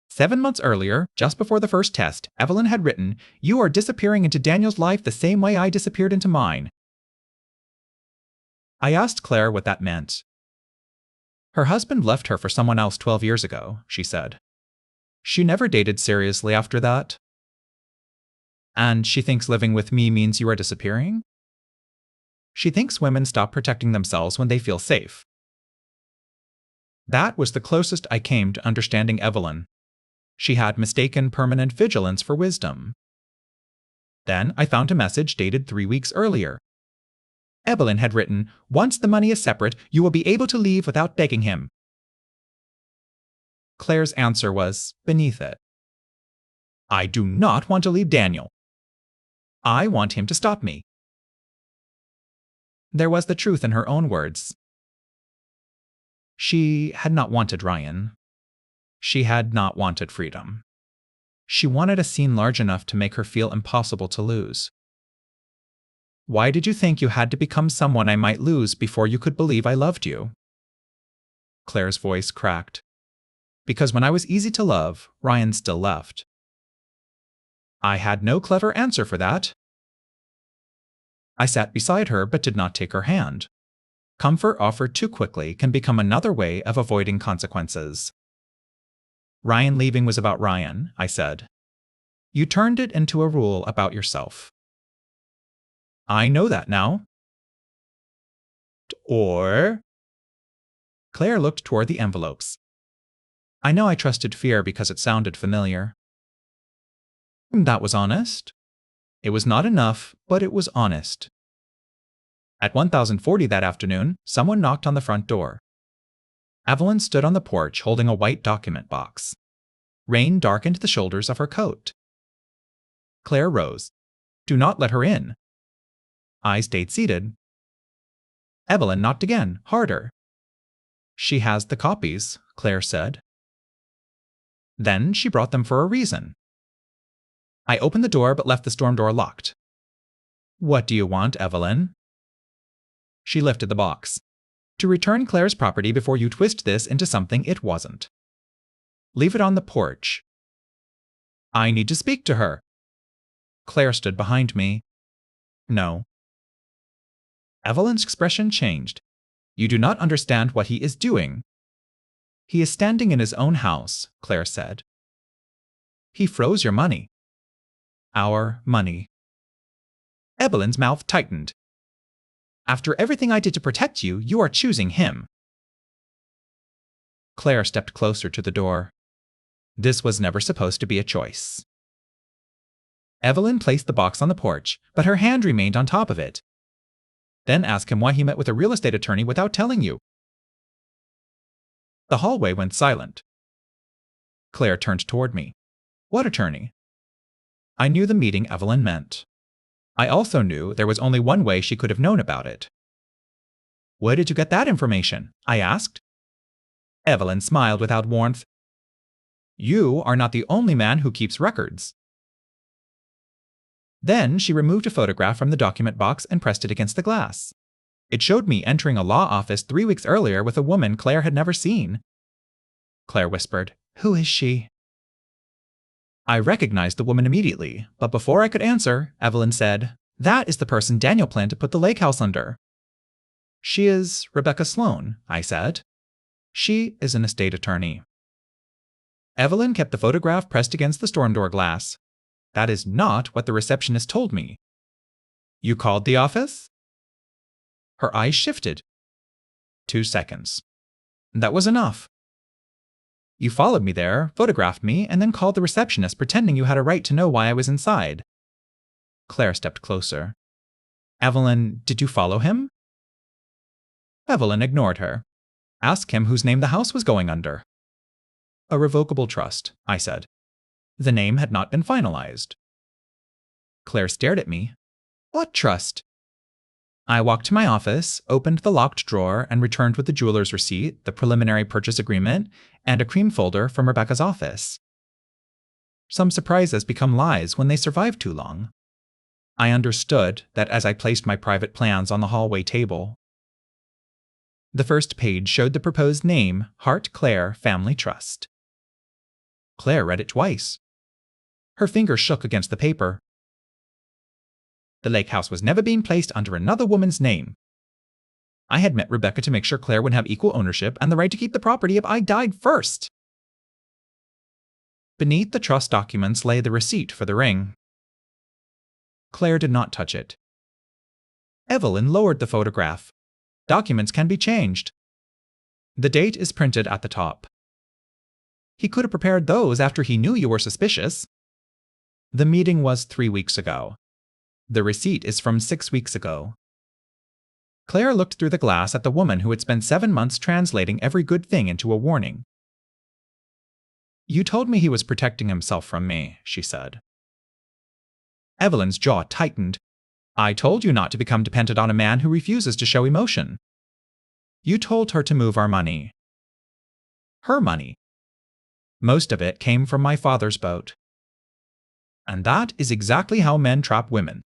A: 7 months earlier, just before the first test, Evelyn had written, "You are disappearing into Daniel's life the same way I disappeared into mine." I asked Claire what that meant. Her husband left her for someone else 12 years ago, she said. She never dated seriously after that. And she thinks living with me means you are disappearing? She thinks women stop protecting themselves when they feel safe. That was the closest I came to understanding Evelyn. She had mistaken permanent vigilance for wisdom. Then I found a message dated 3 weeks earlier. Evelyn had written, "Once the money is separate, you will be able to leave without begging him." Claire's answer was beneath it. "I do not want to leave Daniel. I want him to stop me." There was the truth in her own words. She had not wanted Ryan. She had not wanted freedom. She wanted a scene large enough to make her feel impossible to lose. "Why did you think you had to become someone I might lose before you could believe I loved you?" Claire's voice cracked. "Because when I was easy to love, Ryan still left." I had no clever answer for that. I sat beside her but did not take her hand. Comfort offered too quickly can become another way of avoiding consequences. "Ryan leaving was about Ryan," I said. "You turned it into a rule about yourself." "I know that now." "Or?" Claire looked toward the envelopes. I know I trusted fear because it sounded familiar. That was honest. It was not enough, but it was honest. At 1040 that afternoon, someone knocked on the front door. Evelyn stood on the porch holding a white document box. Rain darkened the shoulders of her coat. Claire rose. "Do not let her in." I stayed seated. Evelyn knocked again, harder. "She has the copies," Claire said. "Then she brought them for a reason." I opened the door but left the storm door locked. "What do you want, Evelyn?" She lifted the box. "To return Claire's property before you twist this into something it wasn't. Leave it on the porch." "I need to speak to her." Claire stood behind me. "No." Evelyn's expression changed. "You do not understand what he is doing." "He is standing in his own house," Claire said. "He froze your money." "Our money." Evelyn's mouth tightened. "After everything I did to protect you, you are choosing him." Claire stepped closer to the door. This was never supposed to be a choice. Evelyn placed the box on the porch, but her hand remained on top of it. "Then ask him why he met with a real estate attorney without telling you." The hallway went silent. Claire turned toward me. "What attorney?" I knew the meeting Evelyn meant. I also knew there was only one way she could have known about it. "Where did you get that information?" I asked. Evelyn smiled without warmth. "You are not the only man who keeps records." Then she removed a photograph from the document box and pressed it against the glass. It showed me entering a law office 3 weeks earlier with a woman Claire had never seen. Claire whispered, "Who is she?" I recognized the woman immediately, but before I could answer, Evelyn said, "That is the person Daniel planned to put the lake house under." "She is Rebecca Sloan," I said. "She is an estate attorney." Evelyn kept the photograph pressed against the storm door glass. "That is not what the receptionist told me." "You called the office?" Her eyes shifted. 2 seconds. That was enough. "You followed me there, photographed me, and then called the receptionist pretending you had a right to know why I was inside." Claire stepped closer. "Evelyn, did you follow him?" Evelyn ignored her. "Ask him whose name the house was going under." "A revocable trust," I said. The name had not been finalized. Claire stared at me. "What trust?" I walked to my office, opened the locked drawer, and returned with the jeweler's receipt, the preliminary purchase agreement, and a cream folder from Rebecca's office. Some surprises become lies when they survive too long. I understood that as I placed my private plans on the hallway table. The first page showed the proposed name, Hart Claire Family Trust. Claire read it twice. Her fingers shook against the paper. The lake house was never being placed under another woman's name. I had met Rebecca to make sure Claire would have equal ownership and the right to keep the property if I died first. Beneath the trust documents lay the receipt for the ring. Claire did not touch it. Evelyn lowered the photograph. "Documents can be changed. The date is printed at the top." "He could have prepared those after he knew you were suspicious." "The meeting was 3 weeks ago. The receipt is from 6 weeks ago. Claire looked through the glass at the woman who had spent 7 months translating every good thing into a warning. You told me he was protecting himself from me, she said. Evelyn's jaw tightened. I told you not to become dependent on a man who refuses to show emotion. You told her to move our money. Her money. Most of it came from my father's boat. And that is exactly how men trap women.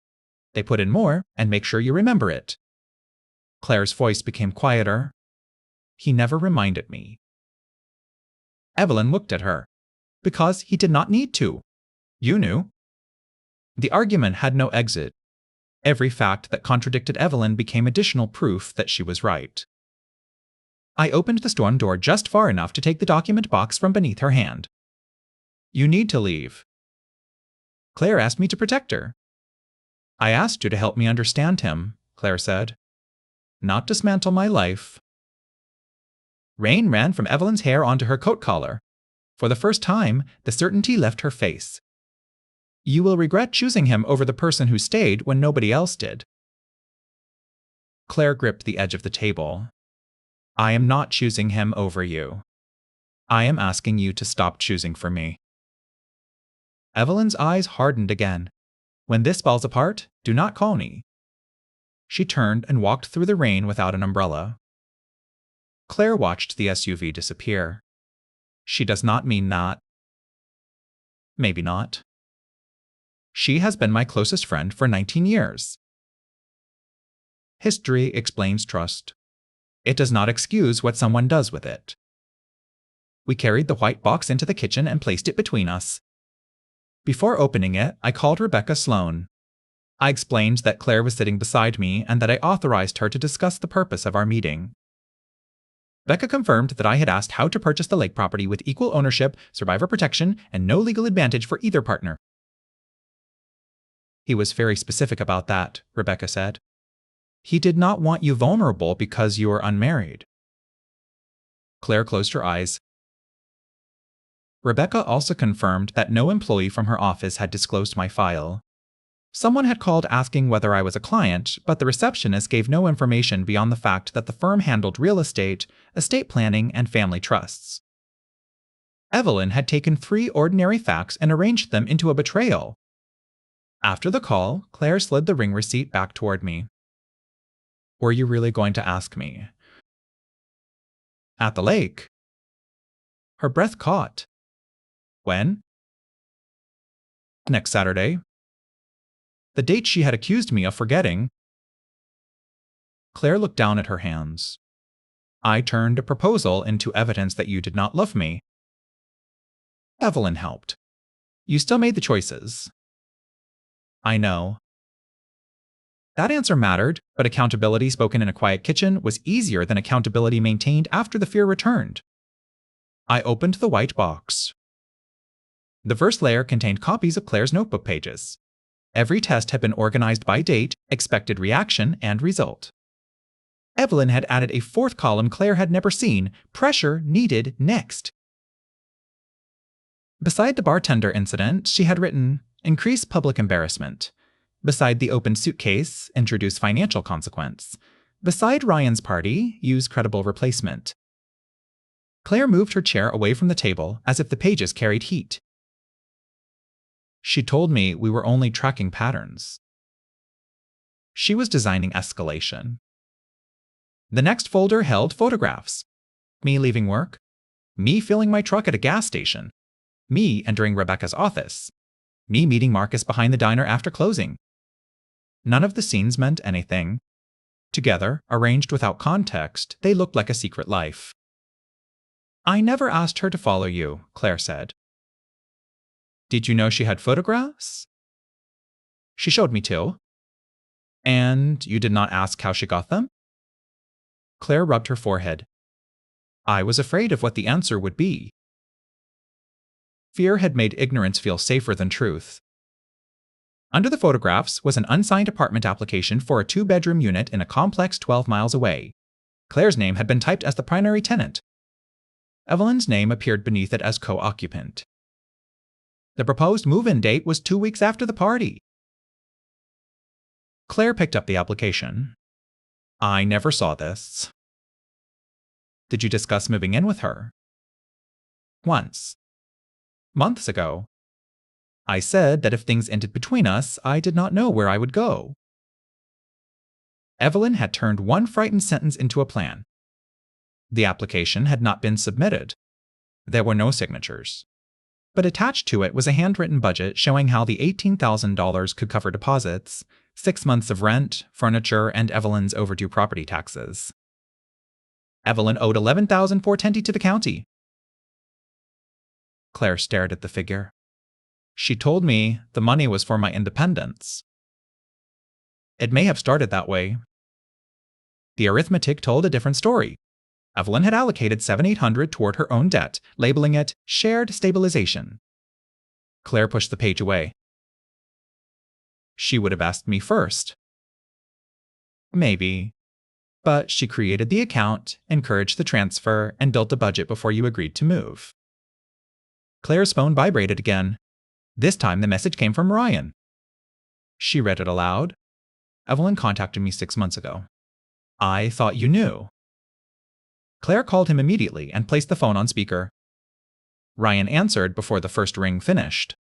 A: They put in more and make sure you remember it. Claire's voice became quieter. He never reminded me. Evelyn looked at her. Because he did not need to. You knew. The argument had no exit. Every fact that contradicted Evelyn became additional proof that she was right. I opened the storm door just far enough to take the document box from beneath her hand. You need to leave. Claire asked me to protect her. I asked you to help me understand him, Claire said. Not dismantle my life. Rain ran from Evelyn's hair onto her coat collar. For the first time, the certainty left her face. You will regret choosing him over the person who stayed when nobody else did. Claire gripped the edge of the table. I am not choosing him over you. I am asking you to stop choosing for me. Evelyn's eyes hardened again. When this falls apart, do not call me. She turned and walked through the rain without an umbrella. Claire watched the SUV disappear. She does not mean that. Maybe not. She has been my closest friend for 19 years. History explains trust. It does not excuse what someone does with it. We carried the white box into the kitchen and placed it between us. Before opening it, I called Rebecca Sloan. I explained that Claire was sitting beside me and that I authorized her to discuss the purpose of our meeting. Becca confirmed that I had asked how to purchase the lake property with equal ownership, survivor protection, and no legal advantage for either partner. He was very specific about that, Rebecca said. He did not want you vulnerable because you are unmarried. Claire closed her eyes. Rebecca also confirmed that no employee from her office had disclosed my file. Someone had called asking whether I was a client, but the receptionist gave no information beyond the fact that the firm handled real estate, estate planning, and family trusts. Evelyn had taken 3 ordinary facts and arranged them into a betrayal. After the call, Claire slid the ring receipt back toward me. Were you really going to ask me? At the lake. Her breath caught. When? Next Saturday. The date she had accused me of forgetting. Claire looked down at her hands. I turned a proposal into evidence that you did not love me. Evelyn helped. You still made the choices. I know. That answer mattered, but accountability spoken in a quiet kitchen was easier than accountability maintained after the fear returned. I opened the white box. The first layer contained copies of Claire's notebook pages. Every test had been organized by date, expected reaction, and result. Evelyn had added a 4th column Claire had never seen: pressure needed next. Beside the bartender incident, she had written, increase public embarrassment. Beside the open suitcase, introduce financial consequence. Beside Ryan's party, use credible replacement. Claire moved her chair away from the table as if the pages carried heat. She told me we were only tracking patterns. She was designing escalation. The next folder held photographs. Me leaving work. Me filling my truck at a gas station. Me entering Rebecca's office. Me meeting Marcus behind the diner after closing. None of the scenes meant anything. Together, arranged without context, they looked like a secret life. I never asked her to follow you, Claire said. Did you know she had photographs? She showed me 2. And you did not ask how she got them? Claire rubbed her forehead. I was afraid of what the answer would be. Fear had made ignorance feel safer than truth. Under the photographs was an unsigned apartment application for a 2-bedroom unit in a complex 12 miles away. Claire's name had been typed as the primary tenant. Evelyn's name appeared beneath it as co-occupant. The proposed move-in date was 2 weeks after the party. Claire picked up the application. I never saw this. Did you discuss moving in with her? Once. Months ago. I said that if things ended between us, I did not know where I would go. Evelyn had turned one frightened sentence into a plan. The application had not been submitted. There were no signatures. But attached to it was a handwritten budget showing how the $18,000 could cover deposits, 6 months of rent, furniture, and Evelyn's overdue property taxes. Evelyn owed $11,420 to the county. Claire stared at the figure. She told me the money was for my independence. It may have started that way. The arithmetic told a different story. Evelyn had allocated $7,800 toward her own debt, labeling it shared stabilization. Claire pushed the page away. She would have asked me first. Maybe. But she created the account, encouraged the transfer, and built a budget before you agreed to move. Claire's phone vibrated again. This time the message came from Ryan. She read it aloud. Evelyn contacted me 6 months ago. I thought you knew. Claire called him immediately and placed the phone on speaker. Ryan answered before the first ring finished.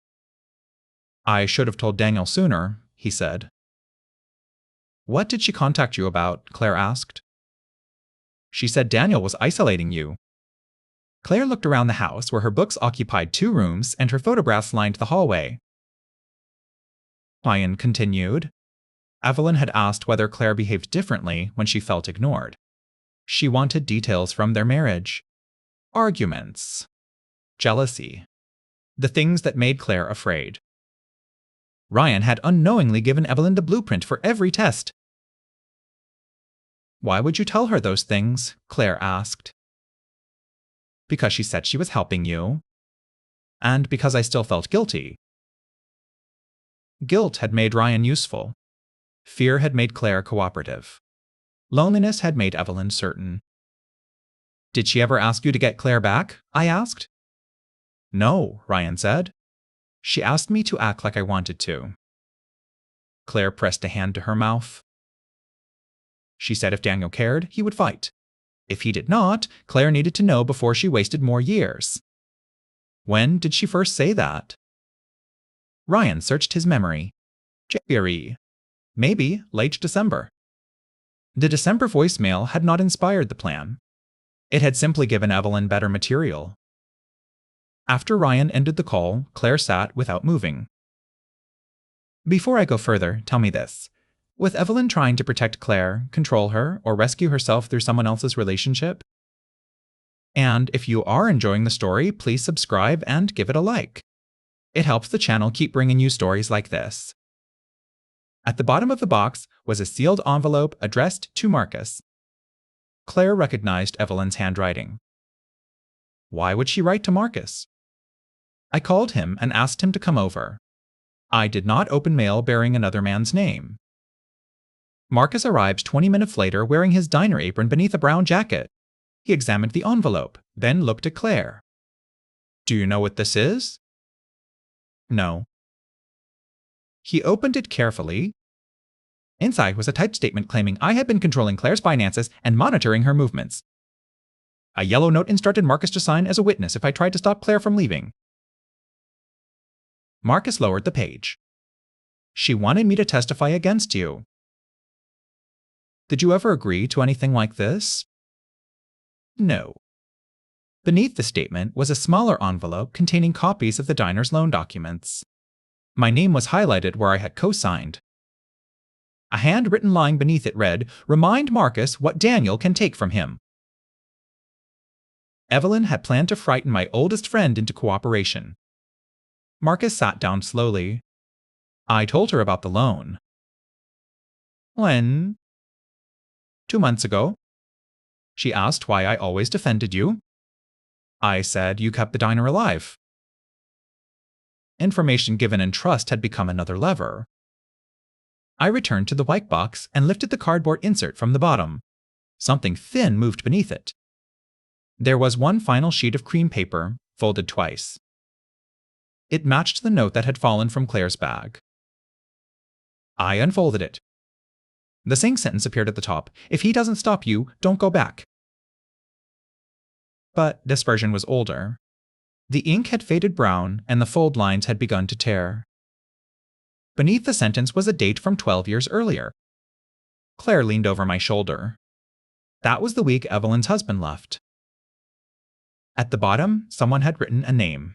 A: I should have told Daniel sooner, he said. What did she contact you about? Claire asked. She said Daniel was isolating you. Claire looked around the house where her books occupied 2 rooms and her photographs lined the hallway. Ryan continued. Evelyn had asked whether Claire behaved differently when she felt ignored. She wanted details from their marriage. Arguments. Jealousy. The things that made Claire afraid. Ryan had unknowingly given Evelyn the blueprint for every test. Why would you tell her those things? Claire asked. Because she said she was helping you. And because I still felt guilty. Guilt had made Ryan useful. Fear had made Claire cooperative. Loneliness had made Evelyn certain. Did she ever ask you to get Claire back? I asked. No, Ryan said. She asked me to act like I wanted to. Claire pressed a hand to her mouth. She said if Daniel cared, he would fight. If he did not, Claire needed to know before she wasted more years. When did she first say that? Ryan searched his memory. January. Maybe late December. The December voicemail had not inspired the plan. It had simply given Evelyn better material. After Ryan ended the call, Claire sat without moving. Before I go further, tell me this. Was Evelyn trying to protect Claire, control her, or rescue herself through someone else's relationship? And if you are enjoying the story, please subscribe and give it a like. It helps the channel keep bringing you stories like this. At the bottom of the box was a sealed envelope addressed to Marcus. Claire recognized Evelyn's handwriting. Why would she write to Marcus? I called him and asked him to come over. I did not open mail bearing another man's name. Marcus arrived 20 minutes later wearing his diner apron beneath a brown jacket. He examined the envelope, then looked at Claire. Do you know what this is? No. He opened it carefully. Inside was a typed statement claiming I had been controlling Claire's finances and monitoring her movements. A yellow note instructed Marcus to sign as a witness if I tried to stop Claire from leaving. Marcus lowered the page. She wanted me to testify against you. Did you ever agree to anything like this? No. Beneath the statement was a smaller envelope containing copies of the diner's loan documents. My name was highlighted where I had co-signed. A handwritten line beneath it read, "Remind Marcus what Daniel can take from him." Evelyn had planned to frighten my oldest friend into cooperation. Marcus sat down slowly. I told her about the loan. When? 2 months ago. She asked why I always defended you. I said you kept the diner alive. Information given in trust had become another lever. I returned to the white box and lifted the cardboard insert from the bottom. Something thin moved beneath it. There was one final sheet of cream paper, folded twice. It matched the note that had fallen from Claire's bag. I unfolded it. The same sentence appeared at the top. If he doesn't stop you, don't go back. But this version was older. The ink had faded brown and the fold lines had begun to tear. Beneath the sentence was a date from 12 years earlier. Claire leaned over my shoulder. That was the week Evelyn's husband left. At the bottom, someone had written a name.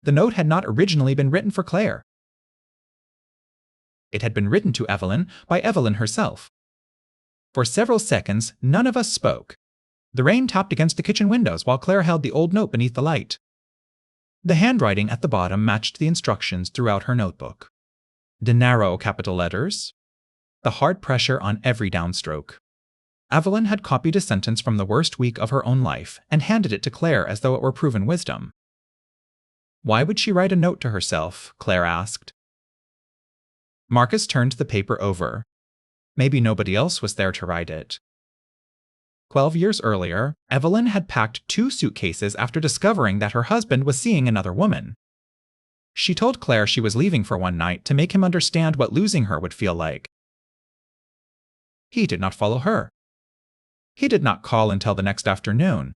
A: The note had not originally been written for Claire. It had been written to Evelyn by Evelyn herself. For several seconds, none of us spoke. The rain tapped against the kitchen windows while Claire held the old note beneath the light. The handwriting at the bottom matched the instructions throughout her notebook. The narrow capital letters, the hard pressure on every downstroke. Evelyn had copied a sentence from the worst week of her own life and handed it to Claire as though it were proven wisdom. Why would she write a note to herself? Claire asked. Marcus turned the paper over. Maybe nobody else was there to write it. 12 years earlier, Evelyn had packed 2 suitcases after discovering that her husband was seeing another woman. She told Claire she was leaving for one night to make him understand what losing her would feel like. He did not follow her. He did not call until the next afternoon.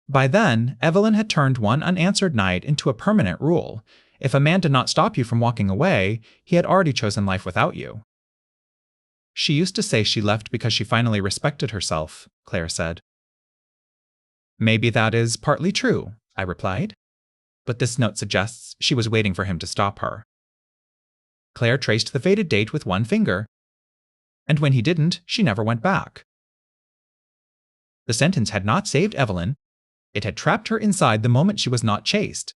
A: By then, Evelyn had turned one unanswered night into a permanent rule. If a man did not stop you from walking away, he had already chosen life without you. She used to say she left because she finally respected herself, Claire said. Maybe that is partly true, I replied. But this note suggests she was waiting for him to stop her. Claire traced the faded date with one finger. And when he didn't, she never went back. The sentence had not saved Evelyn. It had trapped her inside the moment she was not chased.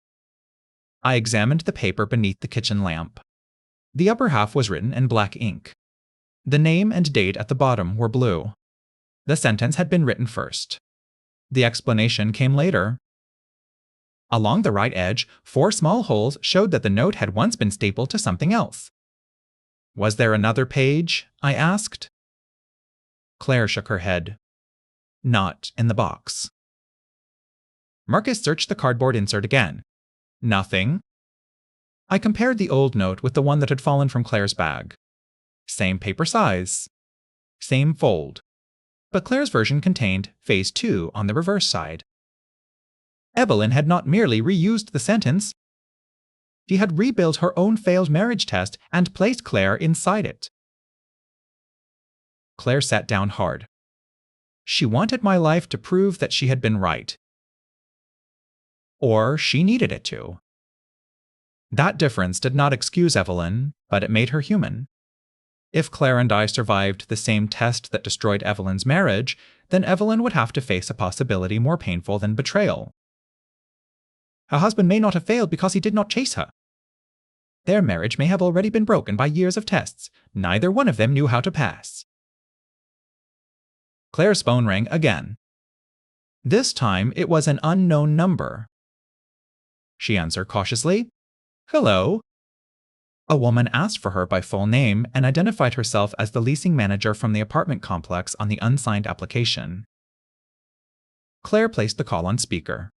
A: I examined the paper beneath the kitchen lamp. The upper half was written in black ink. The name and date at the bottom were blue. The sentence had been written first. The explanation came later. Along the right edge, 4 small holes showed that the note had once been stapled to something else. Was there another page? I asked. Claire shook her head. Not in the box. Marcus searched the cardboard insert again. Nothing. I compared the old note with the one that had fallen from Claire's bag. Same paper size. Same fold. But Claire's version contained phase 2 on the reverse side. Evelyn had not merely reused the sentence. She had rebuilt her own failed marriage test and placed Claire inside it. Claire sat down hard. She wanted my life to prove that she had been right. Or she needed it to. That difference did not excuse Evelyn, but it made her human. If Claire and I survived the same test that destroyed Evelyn's marriage, then Evelyn would have to face a possibility more painful than betrayal. Her husband may not have failed because he did not chase her. Their marriage may have already been broken by years of tests. Neither one of them knew how to pass. Claire's phone rang again. This time it was an unknown number. She answered cautiously. Hello. A woman asked for her by full name and identified herself as the leasing manager from the apartment complex on the unsigned application. Claire placed the call on speaker.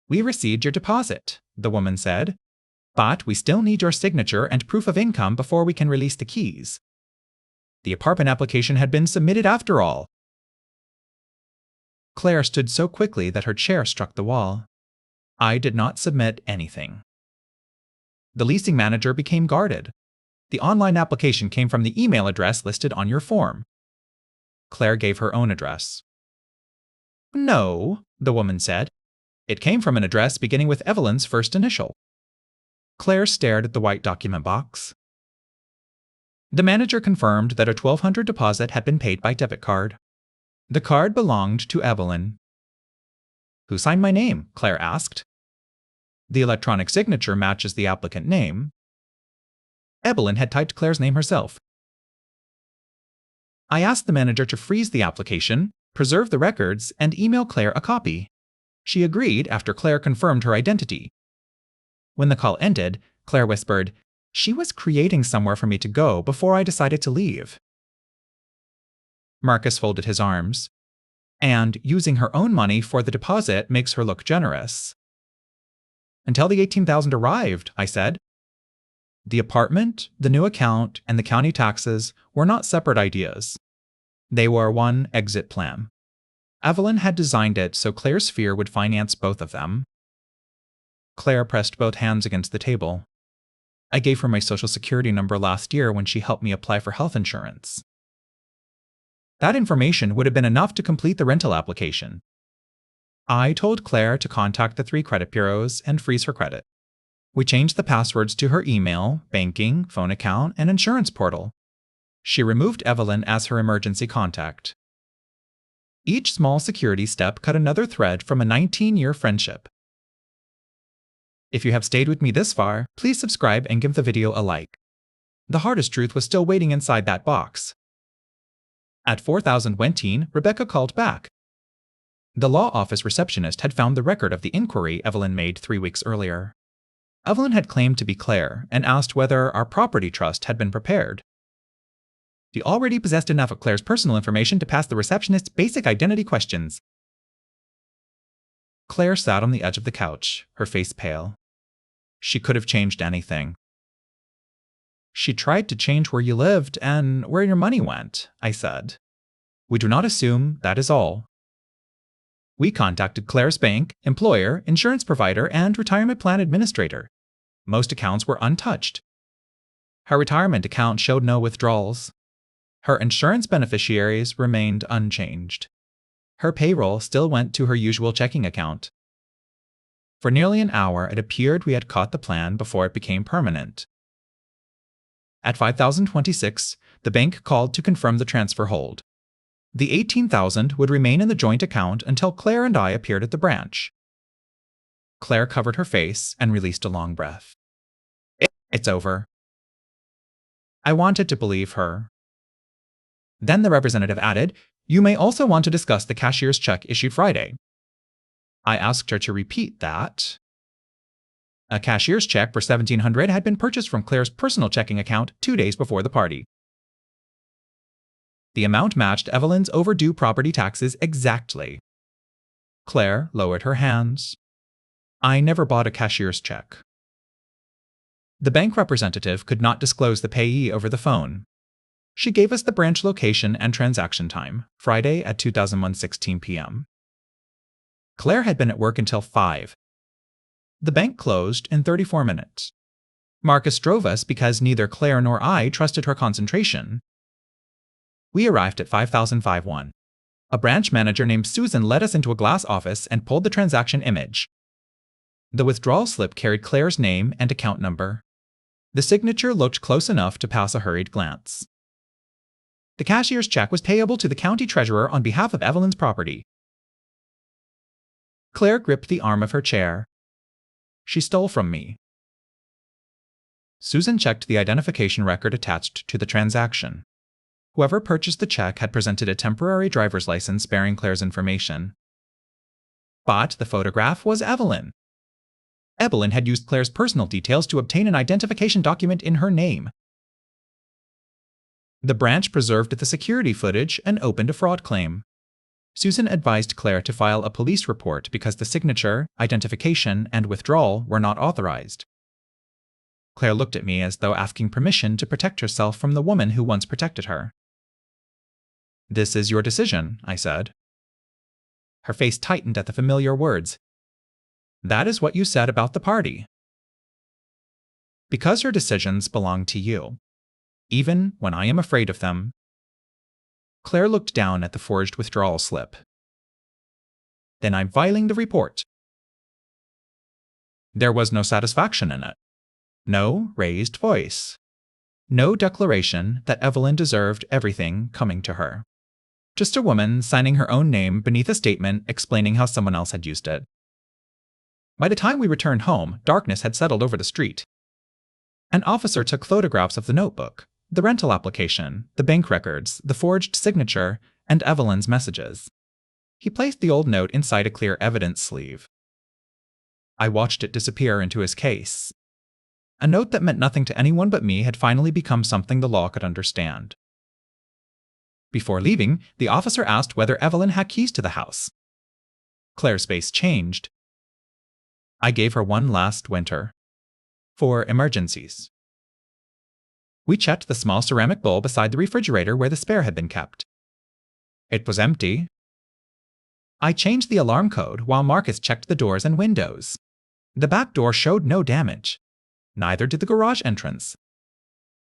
A: We received your deposit, the woman said, but we still need your signature and proof of income before we can release the keys. The apartment application had been submitted after all. Claire stood so quickly that her chair struck the wall. I did not submit anything. The leasing manager became guarded. The online application came from the email address listed on your form. Claire gave her own address. No, the woman said. It came from an address beginning with Evelyn's first initial. Claire stared at the white document box. The manager confirmed that a $1,200 deposit had been paid by debit card. The card belonged to Evelyn. Who signed my name? Claire asked. The electronic signature matches the applicant name. Evelyn had typed Claire's name herself. I asked the manager to freeze the application, preserve the records, and email Claire a copy. She agreed after Claire confirmed her identity. When the call ended, Claire whispered, "She was creating somewhere for me to go before I decided to leave." Marcus folded his arms. And using her own money for the deposit makes her look generous. Until the $18,000 arrived, I said. The apartment, the new account, and the county taxes were not separate ideas. They were one exit plan. Evelyn had designed it so Claire's fear would finance both of them. Claire pressed both hands against the table. I gave her my social security number last year when she helped me apply for health insurance. That information would have been enough to complete the rental application. I told Claire to contact the 3 credit bureaus and freeze her credit. We changed the passwords to her email, banking, phone account, and insurance portal. She removed Evelyn as her emergency contact. Each small security step cut another thread from a 19-year friendship. If you have stayed with me this far, please subscribe and give the video a like. The hardest truth was still waiting inside that box. At 4000 Rebecca called back. The law office receptionist had found the record of the inquiry Evelyn made 3 weeks earlier. Evelyn had claimed to be Claire and asked whether our property trust had been prepared. She already possessed enough of Claire's personal information to pass the receptionist's basic identity questions. Claire sat on the edge of the couch, her face pale. She could have changed anything. She tried to change where you lived and where your money went, I said. We do not assume that is all. We contacted Claire's bank, employer, insurance provider, and retirement plan administrator. Most accounts were untouched. Her retirement account showed no withdrawals. Her insurance beneficiaries remained unchanged. Her payroll still went to her usual checking account. For nearly an hour, it appeared we had caught the plan before it became permanent. At 5026, the bank called to confirm the transfer hold. The $18,000 would remain in the joint account until Claire and I appeared at the branch. Claire covered her face and released a long breath. It's over. I wanted to believe her. Then the representative added, "You may also want to discuss the cashier's check issued Friday." I asked her to repeat that. A cashier's check for $1,700 had been purchased from Claire's personal checking account 2 days before the party. The amount matched Evelyn's overdue property taxes exactly. Claire lowered her hands. I never bought a cashier's check. The bank representative could not disclose the payee over the phone. She gave us the branch location and transaction time, Friday at 2016 p.m. Claire had been at work until 5. The bank closed in 34 minutes. Marcus drove us because neither Claire nor I trusted her concentration. We arrived at 5051. A branch manager named Susan led us into a glass office and pulled the transaction image. The withdrawal slip carried Claire's name and account number. The signature looked close enough to pass a hurried glance. The cashier's check was payable to the county treasurer on behalf of Evelyn's property. Claire gripped the arm of her chair. She stole from me. Susan checked the identification record attached to the transaction. Whoever purchased the check had presented a temporary driver's license bearing Claire's information. But the photograph was Evelyn. Evelyn had used Claire's personal details to obtain an identification document in her name. The branch preserved the security footage and opened a fraud claim. Susan advised Claire to file a police report because the signature, identification, and withdrawal were not authorized. Claire looked at me as though asking permission to protect herself from the woman who once protected her. "This is your decision," I said. Her face tightened at the familiar words. "That is what you said about the party." Because her decisions belong to you, even when I am afraid of them. Claire looked down at the forged withdrawal slip. "Then I'm filing the report." There was no satisfaction in it. No raised voice. No declaration that Evelyn deserved everything coming to her. Just a woman signing her own name beneath a statement explaining how someone else had used it. By the time we returned home, darkness had settled over the street. An officer took photographs of the notebook, the rental application, the bank records, the forged signature, and Evelyn's messages. He placed the old note inside a clear evidence sleeve. I watched it disappear into his case. A note that meant nothing to anyone but me had finally become something the law could understand. Before leaving, the officer asked whether Evelyn had keys to the house. Claire's face changed. I gave her one last winter. For emergencies. We checked the small ceramic bowl beside the refrigerator where the spare had been kept. It was empty. I changed the alarm code while Marcus checked the doors and windows. The back door showed no damage. Neither did the garage entrance.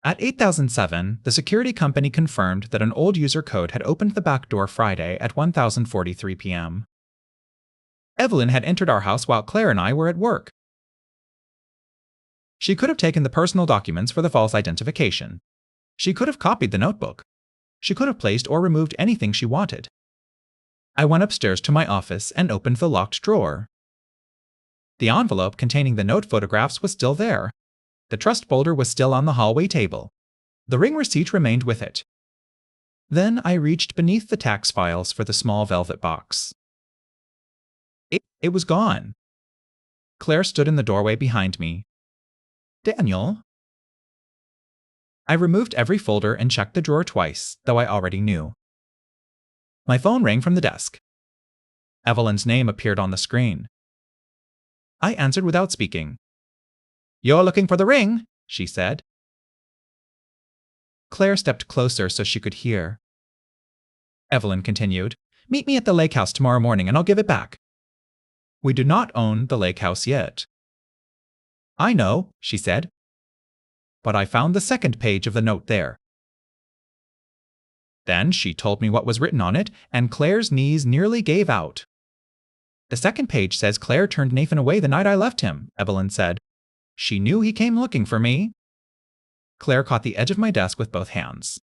A: At 8007, the security company confirmed that an old user code had opened the back door Friday at 1043 p.m. Evelyn had entered our house while Claire and I were at work. She could have taken the personal documents for the false identification. She could have copied the notebook. She could have placed or removed anything she wanted. I went upstairs to my office and opened the locked drawer. The envelope containing the note photographs was still there. The trust folder was still on the hallway table. The ring receipt remained with it. Then I reached beneath the tax files for the small velvet box. It was gone. Claire stood in the doorway behind me. Daniel? I removed every folder and checked the drawer twice, though I already knew. My phone rang from the desk. Evelyn's name appeared on the screen. I answered without speaking. "You're looking for the ring," she said. Claire stepped closer so she could hear. Evelyn continued, "Meet me at the lake house tomorrow morning and I'll give it back." We do not own the lake house yet. "I know," she said. But I found the second page of the note there. Then she told me what was written on it, and Claire's knees nearly gave out. "The second page says Claire turned Nathan away the night I left him," Evelyn said. "She knew he came looking for me." Claire caught the edge of my desk with both hands.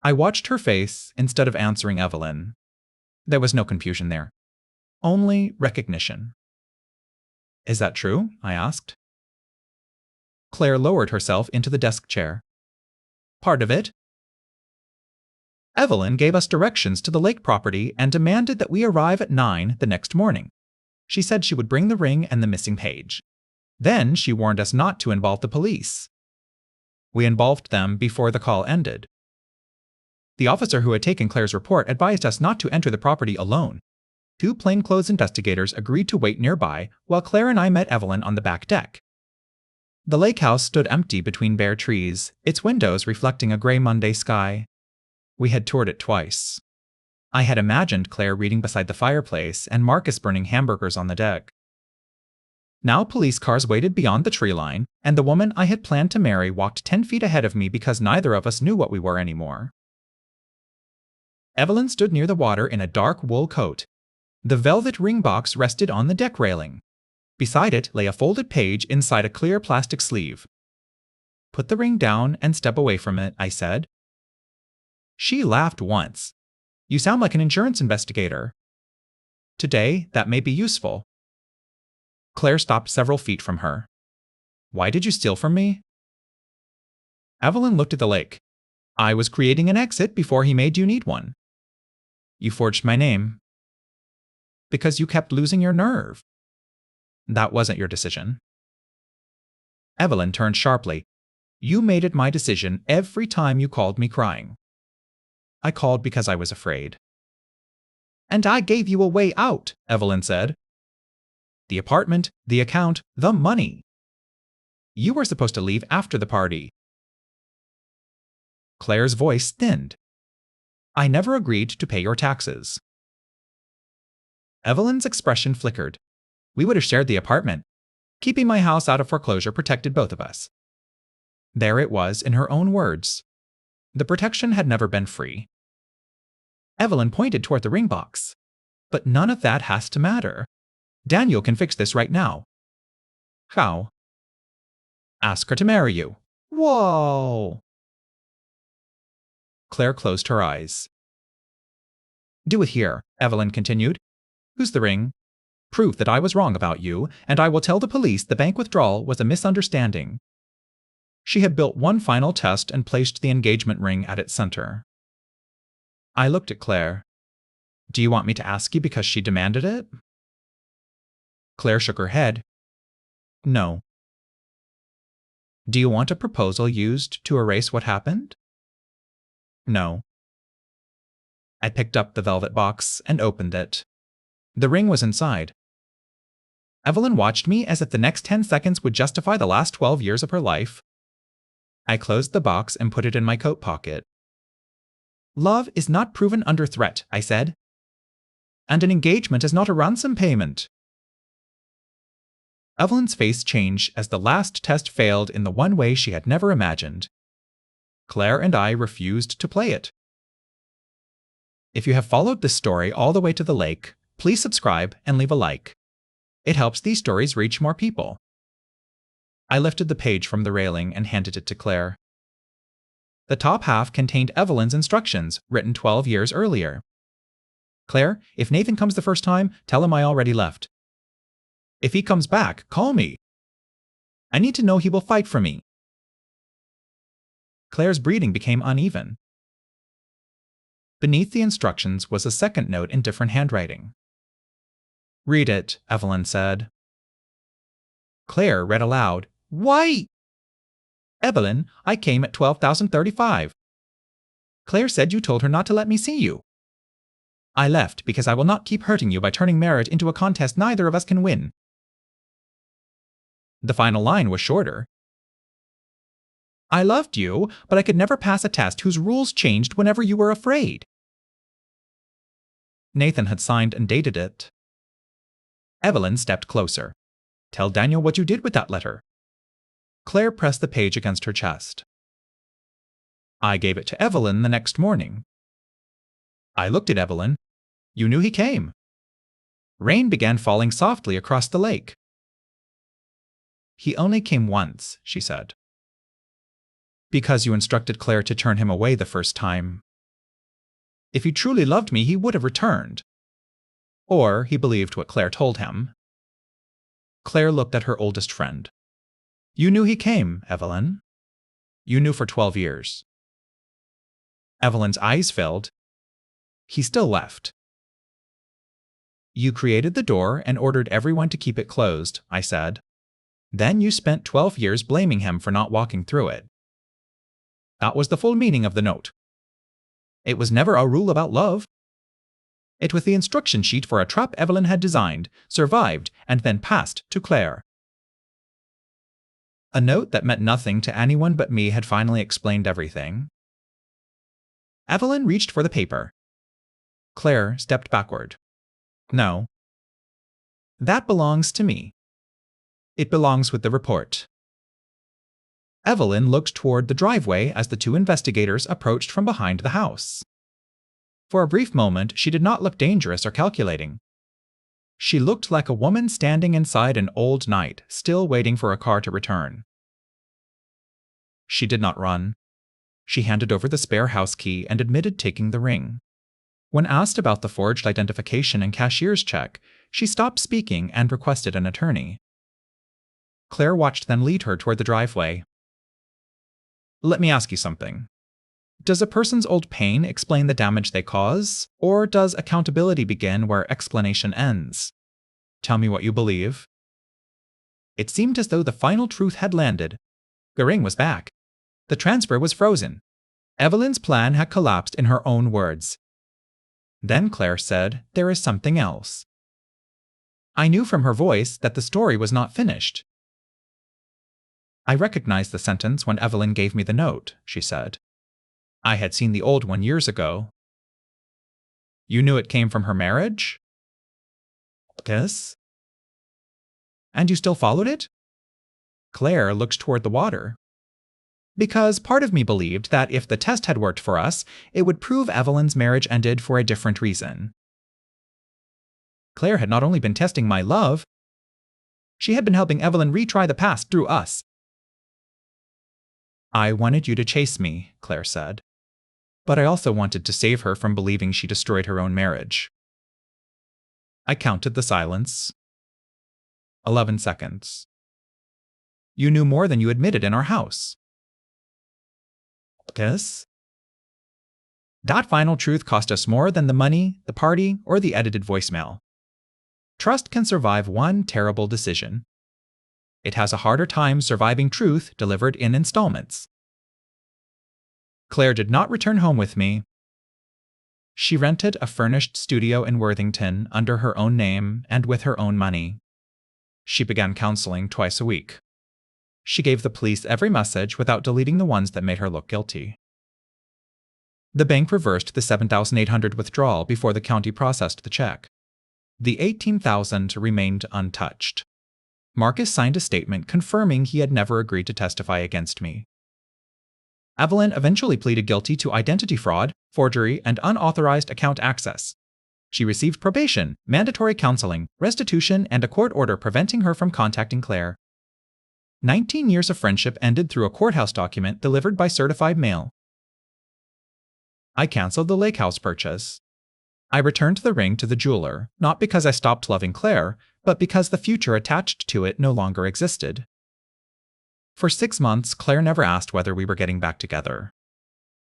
A: I watched her face instead of answering Evelyn. There was no confusion there. Only recognition. "Is that true?" I asked. Claire lowered herself into the desk chair. "Part of it." Evelyn gave us directions to the lake property and demanded that we arrive at 9 the next morning. She said she would bring the ring and the missing page. Then she warned us not to involve the police. We involved them before the call ended. The officer who had taken Claire's report advised us not to enter the property alone. 2 plainclothes investigators agreed to wait nearby while Claire and I met Evelyn on the back deck. The lake house stood empty between bare trees, its windows reflecting a gray Monday sky. We had toured it twice. I had imagined Claire reading beside the fireplace and Marcus burning hamburgers on the deck. Now police cars waited beyond the tree line, and the woman I had planned to marry walked 10 feet ahead of me because neither of us knew what we were anymore. Evelyn stood near the water in a dark wool coat. The velvet ring box rested on the deck railing. Beside it lay a folded page inside a clear plastic sleeve. "Put the ring down and step away from it," I said. She laughed once. "You sound like an insurance investigator." "Today, that may be useful." Claire stopped several feet from her. "Why did you steal from me?" Evelyn looked at the lake. "I was creating an exit before he made you need one." "You forged my name." "Because you kept losing your nerve." "That wasn't your decision." Evelyn turned sharply. "You made it my decision every time you called me crying." "I called because I was afraid." "And I gave you a way out," Evelyn said. "The apartment, the account, the money." "You were supposed to leave after the party." Claire's voice thinned. "I never agreed to pay your taxes." Evelyn's expression flickered. We would have shared the apartment. Keeping my house out of foreclosure protected both of us. There it was in her own words. The protection had never been free. Evelyn pointed toward the ring box. "But none of that has to matter. Daniel can fix this right now." "How?" "Ask her to marry you." "Whoa!" Claire closed her eyes. "Do it here," Evelyn continued. "Who's the ring? Proof that I was wrong about you, and I will tell the police the bank withdrawal was a misunderstanding." She had built one final test and placed the engagement ring at its center. I looked at Claire. "Do you want me to ask you because she demanded it?" Claire shook her head. "No." "Do you want a proposal used to erase what happened?" "No." I picked up the velvet box and opened it. The ring was inside. Evelyn watched me as if the next 10 seconds would justify the last 12 years of her life. I closed the box and put it in my coat pocket. Love is not proven under threat, I said. And an engagement is not a ransom payment. Evelyn's face changed as the last test failed in the one way she had never imagined. Claire and I refused to play it. If you have followed this story all the way to the lake, please subscribe and leave a like. It helps these stories reach more people. I lifted the page from the railing and handed it to Claire. The top half contained Evelyn's instructions, written 12 years earlier. Claire, if Nathan comes the first time, tell him I already left. If he comes back, call me. I need to know he will fight for me. Claire's breathing became uneven. Beneath the instructions was a second note in different handwriting. Read it, Evelyn said. Claire read aloud. Why? Evelyn, I came at 12,035. Claire said you told her not to let me see you. I left because I will not keep hurting you by turning merit into a contest neither of us can win. The final line was shorter. I loved you, but I could never pass a test whose rules changed whenever you were afraid. Nathan had signed and dated it. Evelyn stepped closer. Tell Daniel what you did with that letter. Claire pressed the page against her chest. I gave it to Evelyn the next morning. I looked at Evelyn. You knew he came. Rain began falling softly across the lake. He only came once, she said. Because you instructed Claire to turn him away the first time. If he truly loved me, he would have returned. Or he believed what Claire told him. Claire looked at her oldest friend. You knew he came, Evelyn. You knew for 12 years. Evelyn's eyes filled. He still left. You created the door and ordered everyone to keep it closed, I said. Then you spent 12 years blaming him for not walking through it. That was the full meaning of the note. It was never a rule about love. It was the instruction sheet for a trap Evelyn had designed, survived, and then passed to Claire. A note that meant nothing to anyone but me had finally explained everything. Evelyn reached for the paper. Claire stepped backward. No. That belongs to me. It belongs with the report. Evelyn looked toward the driveway as the two investigators approached from behind the house. For a brief moment, she did not look dangerous or calculating. She looked like a woman standing inside an old night, still waiting for a car to return. She did not run. She handed over the spare house key and admitted taking the ring. When asked about the forged identification and cashier's check, she stopped speaking and requested an attorney. Claire watched them lead her toward the driveway. Let me ask you something. Does a person's old pain explain the damage they cause, or does accountability begin where explanation ends? Tell me what you believe. It seemed as though the final truth had landed. The ring was back. The transfer was frozen. Evelyn's plan had collapsed in her own words. Then Claire said, there is something else. I knew from her voice that the story was not finished. I recognized the sentence when Evelyn gave me the note, she said. I had seen the old one years ago. You knew it came from her marriage? Yes. And you still followed it? Claire looked toward the water. Because part of me believed that if the test had worked for us, it would prove Evelyn's marriage ended for a different reason. Claire had not only been testing my love, she had been helping Evelyn retry the past through us. I wanted you to chase me, Claire said. But I also wanted to save her from believing she destroyed her own marriage. I counted the silence. 11 seconds. You knew more than you admitted in our house. Yes? That final truth cost us more than the money, the party, or the edited voicemail. Trust can survive one terrible decision. It has a harder time surviving truth delivered in installments. Claire did not return home with me. She rented a furnished studio in Worthington under her own name and with her own money. She began counseling twice a week. She gave the police every message without deleting the ones that made her look guilty. The bank reversed the $7,800 withdrawal before the county processed the check. The $18,000 remained untouched. Marcus signed a statement confirming he had never agreed to testify against me. Evelyn eventually pleaded guilty to identity fraud, forgery, and unauthorized account access. She received probation, mandatory counseling, restitution, and a court order preventing her from contacting Claire. 19 years of friendship ended through a courthouse document delivered by certified mail. I canceled the lake house purchase. I returned the ring to the jeweler, not because I stopped loving Claire, but because the future attached to it no longer existed. For 6 months, Claire never asked whether we were getting back together.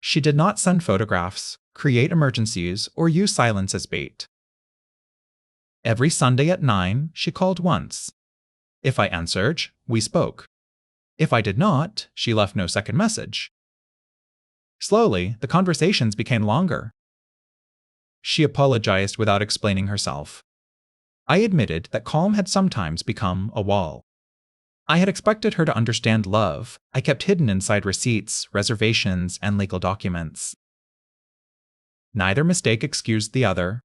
A: She did not send photographs, create emergencies, or use silence as bait. Every Sunday at 9, she called once. If I answered, we spoke. If I did not, she left no second message. Slowly, the conversations became longer. She apologized without explaining herself. I admitted that calm had sometimes become a wall. I had expected her to understand love I kept hidden inside receipts, reservations, and legal documents. Neither mistake excused the other,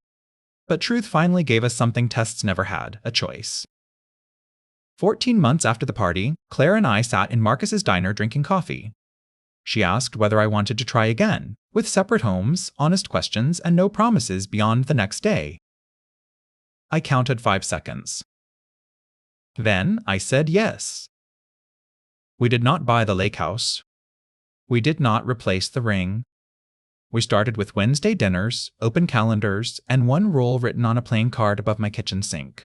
A: but truth finally gave us something tests never had, a choice. 14 months after the party, Claire and I sat in Marcus's diner drinking coffee. She asked whether I wanted to try again, with separate homes, honest questions, and no promises beyond the next day. I counted 5 seconds. Then I said yes. We did not buy the lake house. We did not replace the ring. We started with Wednesday dinners, open calendars, and one rule written on a plain card above my kitchen sink.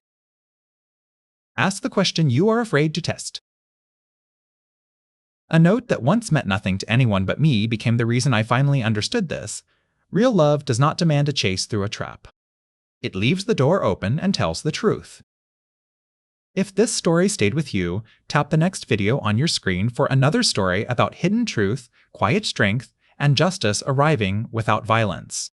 A: Ask the question you are afraid to test. A note that once meant nothing to anyone but me became the reason I finally understood this. Real love does not demand a chase through a trap. It leaves the door open and tells the truth. If this story stayed with you, tap the next video on your screen for another story about hidden truth, quiet strength, and justice arriving without violence.